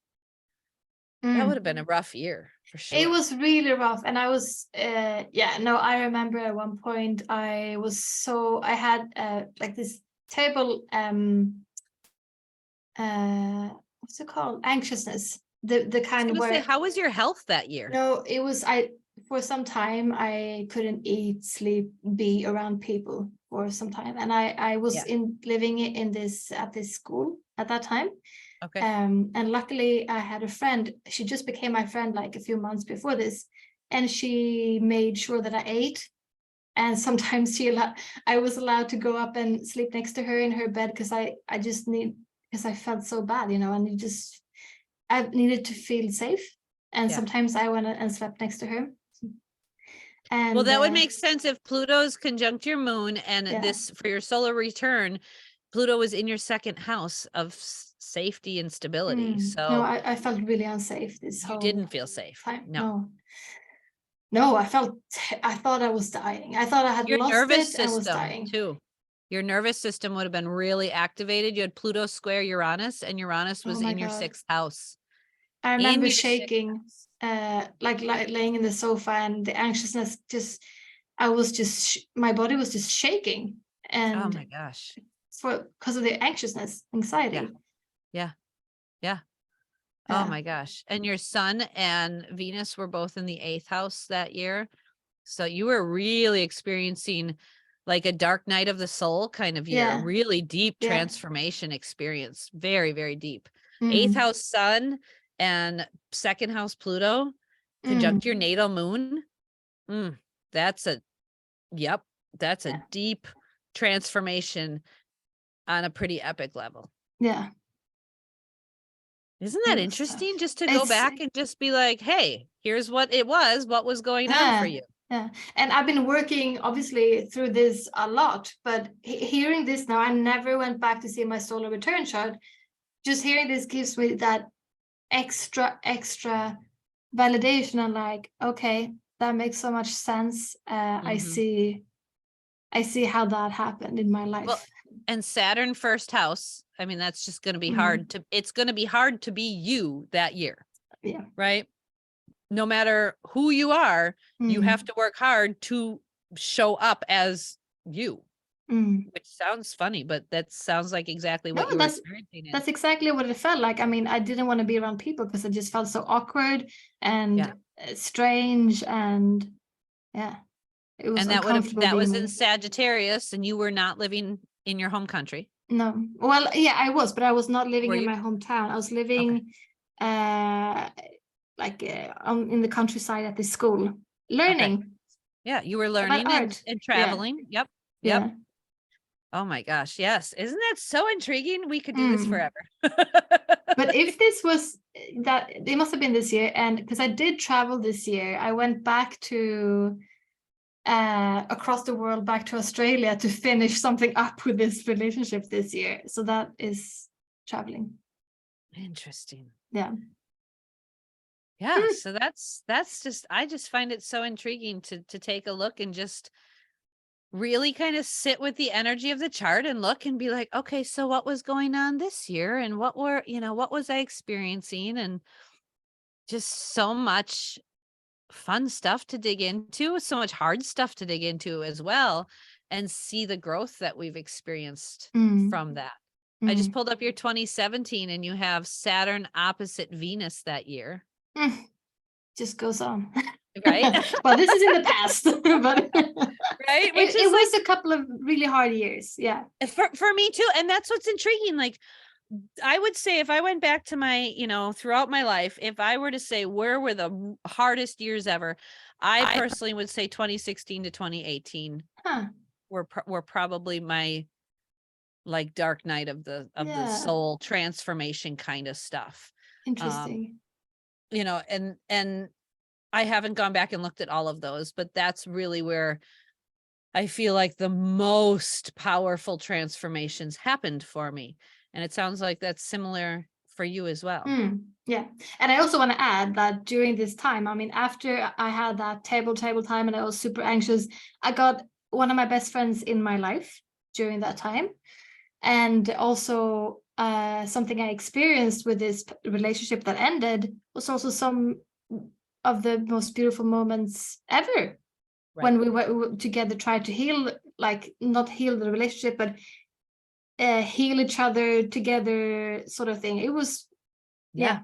That would have been a rough year for sure. It was really rough. And I was, I remember at one point I had like this terrible what's it called? Anxiousness. The kind of where, how was your health that year? No, it was, for some time I couldn't eat, sleep, be around people for some time, and I was living at this school at that time. Okay. And luckily I had a friend. She just became my friend like a few months before this, and she made sure that I ate. And sometimes I was allowed to go up and sleep next to her in her bed because I felt so bad, and I needed to feel safe. And sometimes I went and slept next to her. And well, that would make sense if Pluto's conjunct your moon, and this, for your solar return, Pluto was in your second house of safety and stability. So no, I felt really unsafe this whole. You didn't feel safe. Time. No, I thought I was dying. I thought I had lost it and was dying too. Your nervous system would have been really activated. You had Pluto square Uranus, and Uranus was in your 6th house. I remember shaking, like laying in the sofa, and the anxiousness my body was just shaking. And oh my gosh, because of the anxiety. Yeah. Oh my gosh. And your Sun and Venus were both in the 8th house that year. So you were really experiencing like a dark night of the soul kind of year, really deep transformation experience. Very, very deep. 8th house Sun and 2nd house Pluto conjunct your natal moon. That's a deep transformation on a pretty epic level. Yeah. Isn't that interesting? Just to go back and just be like, hey, here's what was going on for you. Yeah. And I've been working obviously through this a lot, but hearing this now, I never went back to see my solar return chart. Just hearing this gives me that extra validation, and like, okay, that makes so much sense. I see how that happened in my life. Well, and Saturn 1st house, I mean, that's just going to be hard it's going to be hard to be you that year. Yeah. Right? No matter who you are, you have to work hard to show up as you. Which sounds funny, but that sounds like exactly what you were experiencing. That's exactly what it felt like. I mean, I didn't want to be around people because it just felt so awkward and strange, and it was uncomfortable. That was in Sagittarius, and you were not living in your home country. No, well, yeah, I was, but I was not living in my hometown. I was living in the countryside at this school, learning. Okay. Yeah, you were learning and traveling. Yep. Oh my gosh, yes. Isn't that so intriguing? We could do this forever. But if this was that, it must have been this year, and because I did travel this year, I went back to across the world, back to Australia to finish something up with this relationship this year. So that is traveling. Interesting. Yeah. So that's just, I just find it so intriguing to take a look and just really kind of sit with the energy of the chart and look and be like, okay, so what was going on this year, and what was I experiencing? And just so much fun stuff to dig into, so much hard stuff to dig into as well, and see the growth that we've experienced from that. I just pulled up your 2017, and you have Saturn opposite Venus that year. Just goes on. Right. Well, this is in the past, but right. It was a couple of really hard years. Yeah. For me too. And that's what's intriguing. Like, I would say if I went back to my, throughout my life, if I were to say where were the hardest years ever, I personally would say 2016 to 2018 were probably my like dark night of the soul transformation kind of stuff. Interesting. And I haven't gone back and looked at all of those, but that's really where I feel like the most powerful transformations happened for me. And it sounds like that's similar for you as well. Yeah. And I also want to add that during this time, I mean, after I had that table time and I was super anxious, I got one of my best friends in my life during that time. And also something I experienced with this relationship that ended was also some of the most beautiful moments ever. When we were together, tried to heal, like not heal the relationship, but heal each other together sort of thing. It was, Yeah.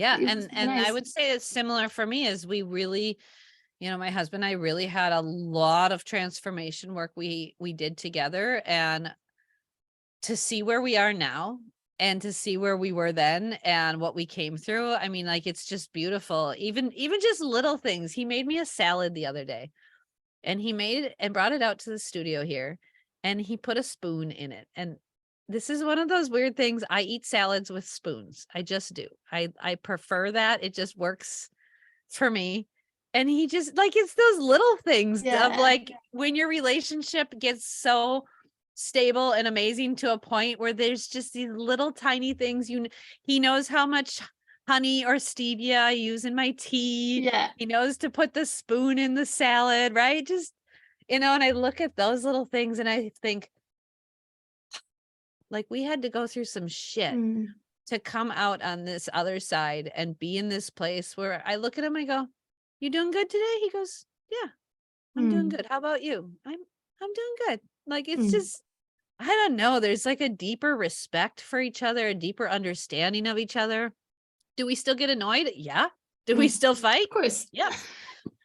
And nice. I would say it's similar for me, as we really, my husband and I really had a lot of transformation work we did together, and to see where we are now and to see where we were then and what we came through. I mean, like, it's just beautiful. Even just little things. He made me a salad the other day, and he made and brought it out to the studio here, and he put a spoon in it. And this is one of those weird things. I eat salads with spoons. I just do. I prefer that. It just works for me. And he just, like, it's those little things of, like, when your relationship gets so stable and amazing to a point where there's just these little tiny things. He knows how much honey or stevia I use in my tea. Yeah. He knows to put the spoon in the salad, right? Just, and I look at those little things and I think, like, we had to go through some shit to come out on this other side and be in this place where I look at him, I go, "You doing good today?" He goes, "Yeah, I'm doing good. How about you?" I'm doing good. Like, it's just, I don't know. There's like a deeper respect for each other, a deeper understanding of each other. Do we still get annoyed? Yeah. Do we still fight? Of course. Yep.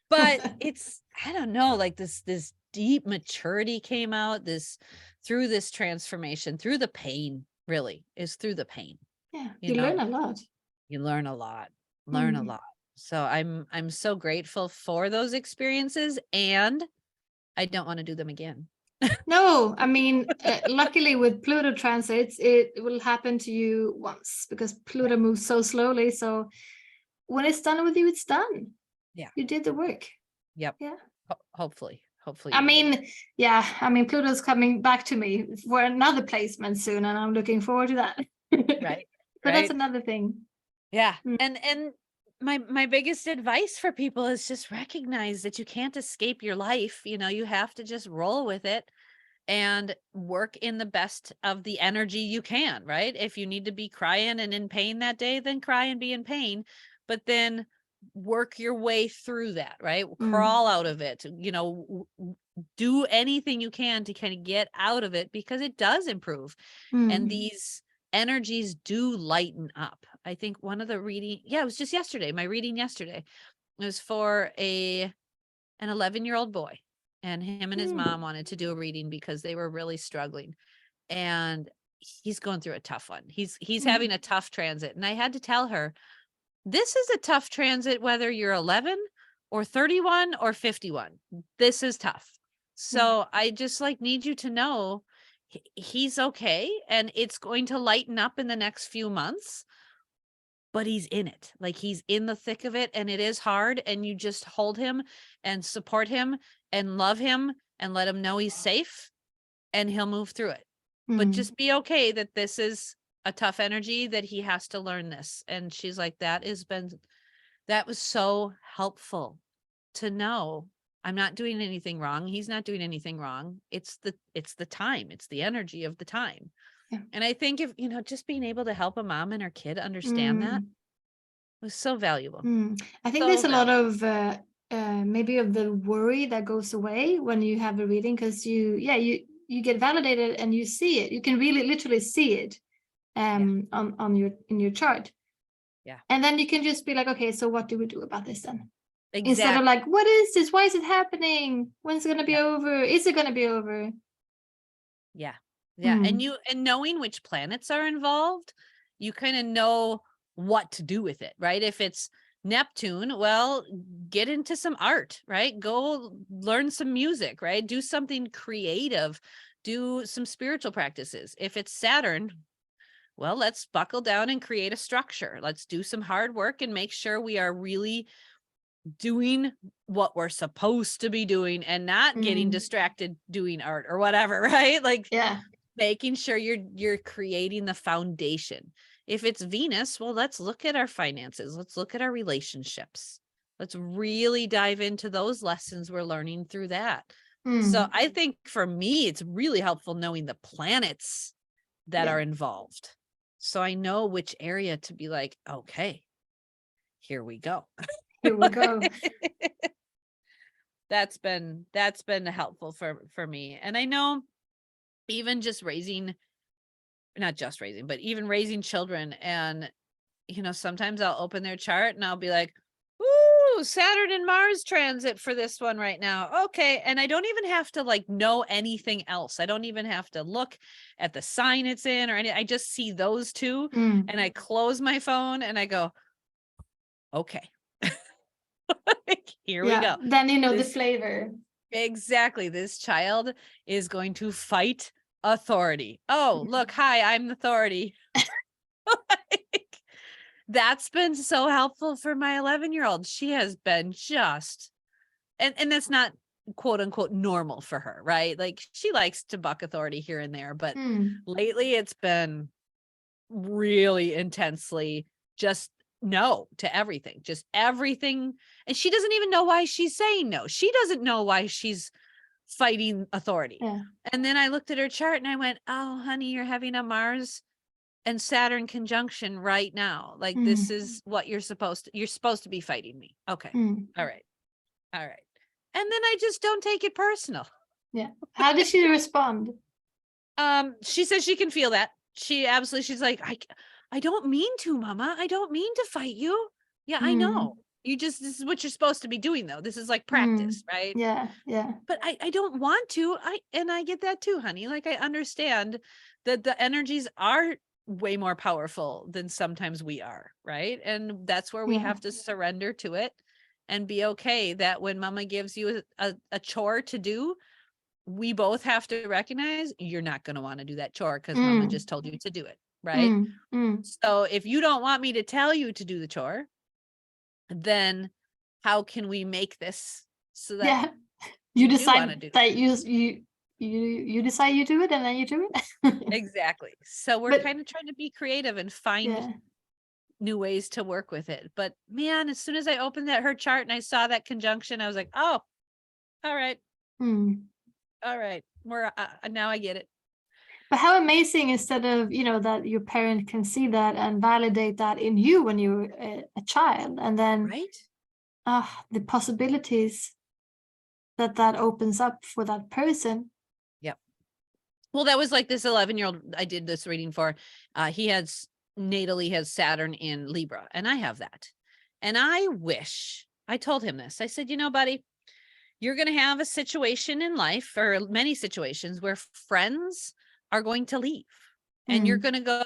But it's, I don't know, like this deep maturity came out through this transformation, through the pain, really, is through the pain. Yeah. You learn a lot. You learn a lot. Learn a lot. So I'm so grateful for those experiences, and I don't want to do them again. No, I mean, luckily with Pluto transits, it will happen to you once because Pluto moves so slowly. So when it's done with you, it's done. Yeah. You did the work. Yep. Yeah. Hopefully. I mean, Pluto's coming back to me for another placement soon, and I'm looking forward to that. Right. But that's another thing. Yeah. And my biggest advice for people is just recognize that you can't escape your life. You have to just roll with it and work in the best of the energy you can, right? If you need to be crying and in pain that day, then cry and be in pain, but then work your way through that, right? Crawl out of it, do anything you can to kind of get out of it, because it does improve. And these energies do lighten up. I think one of the it was just yesterday, my reading yesterday, it was for an 11-year-old boy, and him and his mom wanted to do a reading because they were really struggling, and he's going through a tough one. He's having a tough transit, and I had to tell her, this is a tough transit whether you're 11 or 31 or 51. This is tough. So I just need you to know he's okay, and it's going to lighten up in the next few months, but he's in it. Like, he's in the thick of it, and it is hard, and you just hold him and support him and love him and let him know he's safe, and he'll move through it. But just be okay that this is a tough energy, that he has to learn this. And she's like, that was so helpful to know. I'm not doing anything wrong. He's not doing anything wrong. It's the time. It's the energy of the time. Yeah. And I think if, just being able to help a mom and her kid understand that was so valuable. I think there's a lot of maybe of the worry that goes away when you have a reading, because you get validated and you see it. You can really literally see it in your chart. Yeah. And then you can just be like, okay, so what do we do about this then? Exactly. Instead of like, what is this? Why is it happening? When's it going to be over? Is it going to be over? Yeah. Yeah. And knowing which planets are involved, you kind of know what to do with it, right? If it's Neptune, well, get into some art, right? Go learn some music, right? Do something creative, do some spiritual practices. If it's Saturn, well, let's buckle down and create a structure. Let's do some hard work and make sure we are really doing what we're supposed to be doing and not getting distracted doing art or whatever, right? Like, making sure you're creating the foundation. If it's Venus, well, let's look at our finances. Let's look at our relationships. Let's really dive into those lessons we're learning through that. So I think for me, it's really helpful knowing the planets that are involved. So I know which area to be like, okay, here we go. Here we go. That's been helpful for me. And I know even just raising not just raising, but even raising children. And, sometimes I'll open their chart and I'll be like, ooh, Saturn and Mars transit for this one right now. Okay. And I don't even have to like know anything else. I don't even have to look at the sign it's in or anything. I just see those two and I close my phone and I go, okay, here we go. Then the flavor. Exactly. This child is going to fight authority. Oh, look, hi, I'm the authority. Like, that's been so helpful for my 11-year-old. She has been just, and that's not quote unquote normal for her, right? Like she likes to buck authority here and there, but lately it's been really intensely just no to everything, just everything. And she doesn't even know why she's saying no. She doesn't know why she's fighting authority. And then I looked at her chart and I went, oh, honey, you're having a Mars and Saturn conjunction right now. Like this is what you're supposed to be fighting me. Okay. All right. And then I just don't take it personal. Yeah. How did she respond? She says she can feel that. She's like, I don't mean to, Mama. I don't mean to fight you. Yeah, I know. This is what you're supposed to be doing though. This is like practice, right? Yeah. But I don't want to. I get that too, honey. Like I understand that the energies are way more powerful than sometimes we are, right? And that's where we have to surrender to it and be okay that when Mama gives you a chore to do, we both have to recognize you're not going to want to do that chore because Mama just told you to do it, right? So if you don't want me to tell you to do the chore, then how can we make this so that you decide that you decide you do it and then you do it? Exactly. So we're kind of trying to be creative and find new ways to work with it. But man, as soon as I opened her chart and I saw that conjunction, I was like, oh, all right. All right. We're now I get it. But how amazing, instead of, that your parent can see that and validate that in you when you're a child, and then the possibilities that opens up for that person. Yep. Well, that was like this 11-year-old I did this reading for. He has natally has Saturn in Libra, and I have that. And I told him this. I said, buddy, you're going to have a situation in life, or many situations, where friends are going to leave and you're going to go,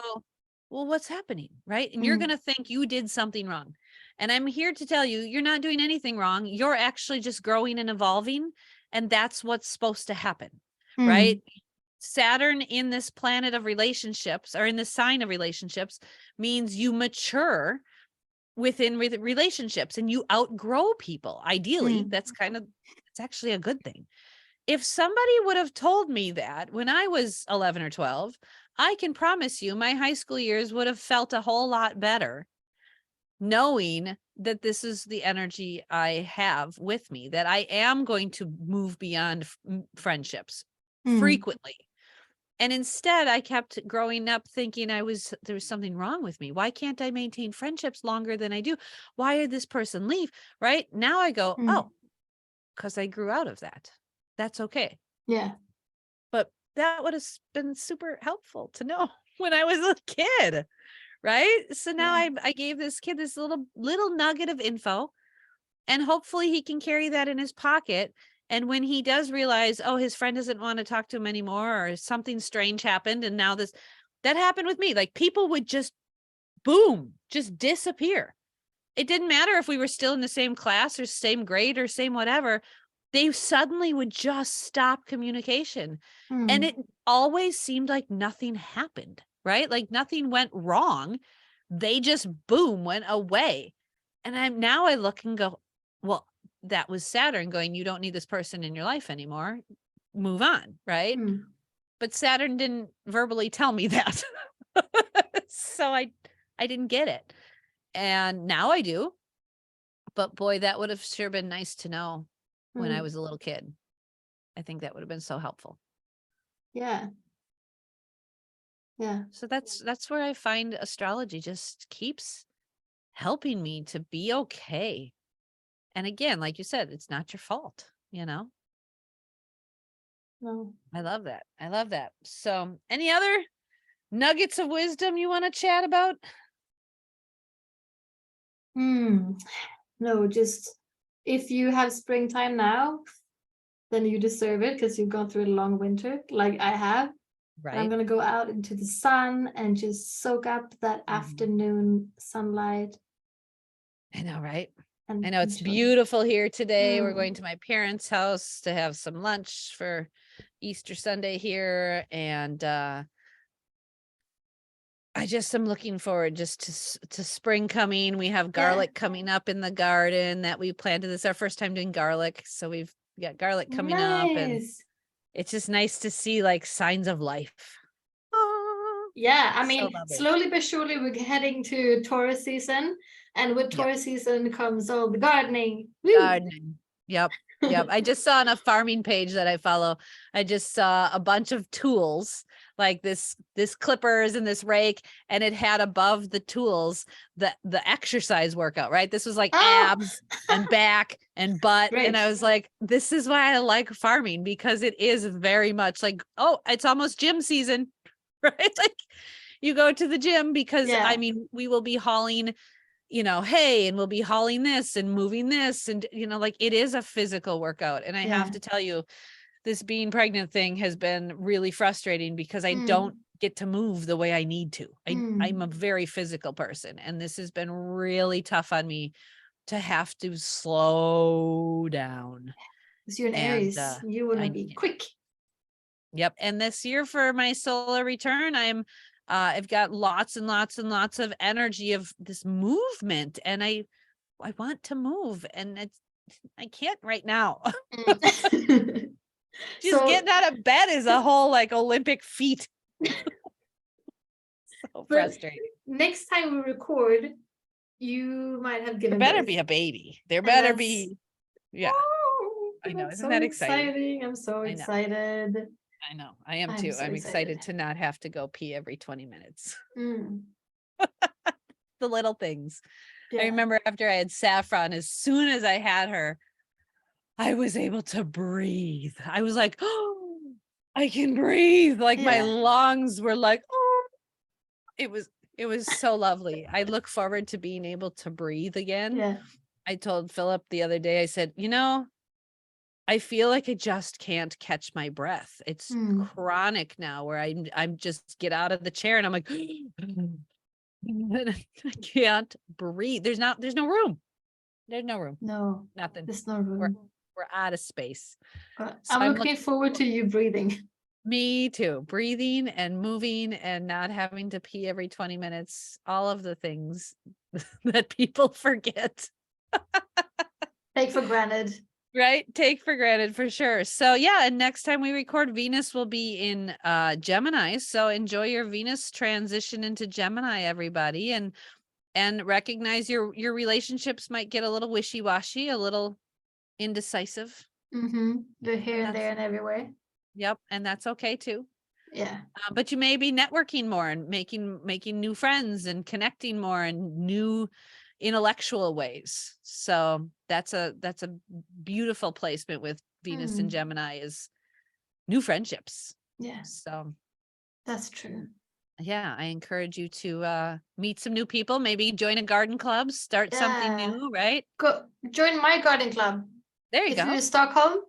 well, what's happening? Right. And you're going to think you did something wrong. And I'm here to tell you, you're not doing anything wrong. You're actually just growing and evolving. And that's what's supposed to happen. Right. Saturn in this planet of relationships, or in the sign of relationships, means you mature within relationships and you outgrow people. Ideally, it's actually a good thing. If somebody would have told me that when I was 11 or 12, I can promise you my high school years would have felt a whole lot better, knowing that this is the energy I have with me, that I am going to move beyond friendships frequently. And instead, I kept growing up thinking there was something wrong with me. Why can't I maintain friendships longer than I do? Why did this person leave? Right now I go, oh, because I grew out of that. That's okay. Yeah. But that would have been super helpful to know when I was a kid. Right. So now I gave this kid this little nugget of info, and hopefully he can carry that in his pocket. And when he does realize, oh, his friend doesn't want to talk to him anymore, or something strange happened, and now that happened with me, like people would just boom, just disappear. It didn't matter if we were still in the same class or same grade or same whatever. They suddenly would just stop communication. And it always seemed like nothing happened, right? Like nothing went wrong. They just boom, went away. And I look and go, well, that was Saturn going, you don't need this person in your life anymore. Move on, right? But Saturn didn't verbally tell me that. So I didn't get it. And now I do. But boy, that would have sure been nice to know when I was a little kid. I think that would have been so helpful. Yeah. Yeah. So that's where I find astrology just keeps helping me to be okay. And again, like you said, it's not your fault, No. I love that. So any other nuggets of wisdom you want to chat about? No, just if you have springtime now, then you deserve it because you've gone through a long winter like I have. Right. I'm going to go out into the sun and just soak up that afternoon sunlight. I know, right? And I know it's beautiful here today. We're going to my parents' house to have some lunch for Easter Sunday here. And I just am looking forward just to spring coming. We have garlic coming up in the garden that we planted. This is our first time doing garlic. So we've got garlic coming up, and it's just nice to see like signs of life. Yeah, I mean, slowly but surely we're heading to Taurus season, and with Taurus season comes all the gardening. Gardening. Yep. I just saw on a farming page that I follow, I just saw a bunch of tools like this clippers and this rake, and it had above the tools the exercise workout, right? This was like abs and back and butt. Right. And I was like, this is why I like farming, because it is very much like, oh, it's almost gym season, right? Like you go to the gym because I mean, we will be hauling hay, and we'll be hauling this and moving this, and like it is a physical workout. And I have to tell you, this being pregnant thing has been really frustrating because I don't get to move the way I need to. I'm a very physical person, and this has been really tough on me to have to slow down. Because you're an Aries, you want to be quick. Yep. And this year for my solar return, I've got lots and lots and lots of energy of this movement, and I want to move, and I can't right now. Just getting out of bed is a whole like Olympic feat. So frustrating. Next time we record, you might have given There better birth. Be a baby. There better be. Yeah. Oh, I know. Isn't so that exciting? I'm so excited. I know. I am too. I'm excited to not have to go pee every 20 minutes. The little things. I remember after I had Saffron, as soon as I had her, I was able to breathe. I was like, oh, I can breathe. Like my lungs were like, oh, it was so lovely. I look forward to being able to breathe again. Yeah. I told Philip the other day, I said, I feel like I just can't catch my breath. It's chronic now, where I'm just get out of the chair and I'm like, I can't breathe. There's no room. There's no room. No, nothing. There's no room. We're out of space. So I'm looking forward to you breathing. Me too. Breathing and moving and not having to pee every 20 minutes. All of the things that people forget. Take for granted. Right? Take for granted, for sure. So and next time we record, Venus will be in Gemini. So enjoy your Venus transition into Gemini, everybody, and recognize your relationships might get a little wishy-washy, a little indecisive. They're here and there and everywhere. Yep. And that's okay too. Yeah. But you may be networking more and making new friends and connecting more in new intellectual ways. So that's a beautiful placement with Venus and Gemini, is new friendships. Yeah. So that's true. Yeah, I encourage you to meet some new people, maybe join a garden club, start something new, right? Go join my garden club. There you go. If you're in Stockholm,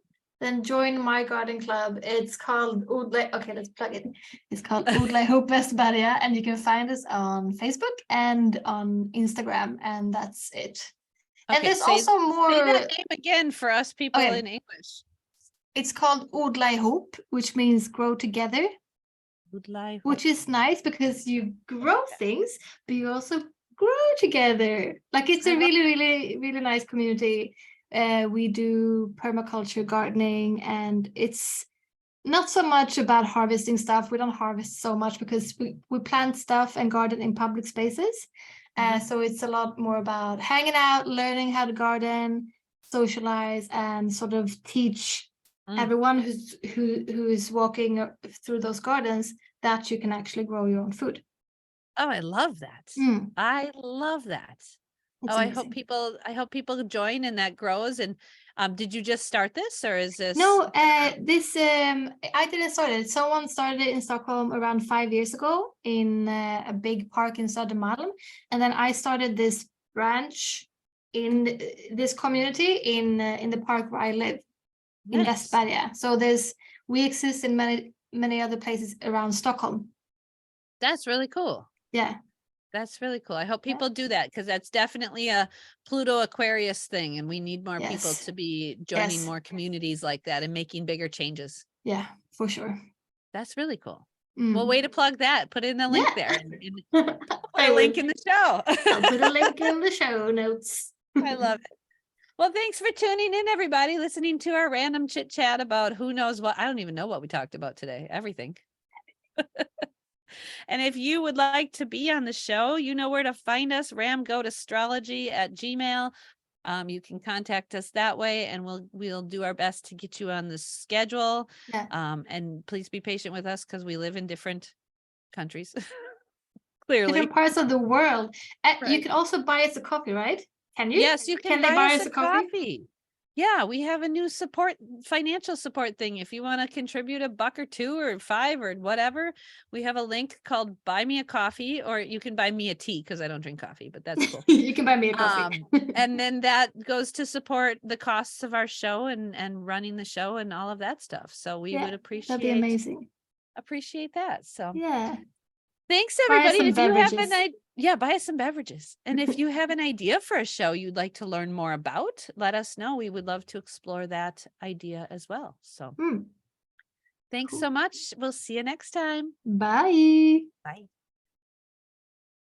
then join my garden club. It's called okay, let's plug it. It's called Odla ihop Västerberga, and you can find us on Facebook and on Instagram, and that's it. Okay, and there's also more. Say that name again for us people in English. It's called Odla ihop, which means grow together. Which is nice because you grow things, but you also grow together. Like it's a really, really, really nice community. We do permaculture gardening, and it's not so much about harvesting stuff. We don't harvest so much because we plant stuff and garden in public spaces. So it's a lot more about hanging out, learning how to garden, socialize, and sort of teach everyone who is walking through those gardens that you can actually grow your own food. Oh, I love that. I love that. It's amazing. I hope people join and that grows. And did you just start this, or is this? No, this I didn't start it. Someone started it in Stockholm around 5 years ago in a big park in Södermalm, and then I started this branch in this community in the park where I live. In Västberga. So we exist in many other places around Stockholm. That's really cool. Yeah. That's really cool. I hope people do that, because that's definitely a Pluto Aquarius thing, and we need more people to be joining more communities like that and making bigger changes. Yeah, for sure. That's really cool. Well, way to plug that. Put in the link there. And put a link in the show. I'll put a link in the show notes. I love it. Well, thanks for tuning in, everybody, listening to our random chit chat about who knows what. I don't even know what we talked about today. Everything. And if you would like to be on the show, you know where to find us, RamGoatAstrology at Gmail. You can contact us that way, and we'll do our best to get you on the schedule. Yeah. And please be patient with us, because we live in different countries. Clearly. Different parts of the world. Right. You can also buy us a coffee, right? Can you? Yes, you can buy us a coffee. Yeah, we have a new financial support thing. If you want to contribute $1 or $2 or $5 or whatever, we have a link called Buy Me a Coffee, or you can buy me a tea, because I don't drink coffee, but that's cool. You can buy me a coffee. And then that goes to support the costs of our show and running the show and all of that stuff. So we would appreciate. That'd be amazing. Appreciate that. So yeah. Thanks, everybody. If you have an idea, buy us some beverages. And if you have an idea for a show you'd like to learn more about, let us know. We would love to explore that idea as well. So thanks so much. We'll see you next time. Bye. Bye.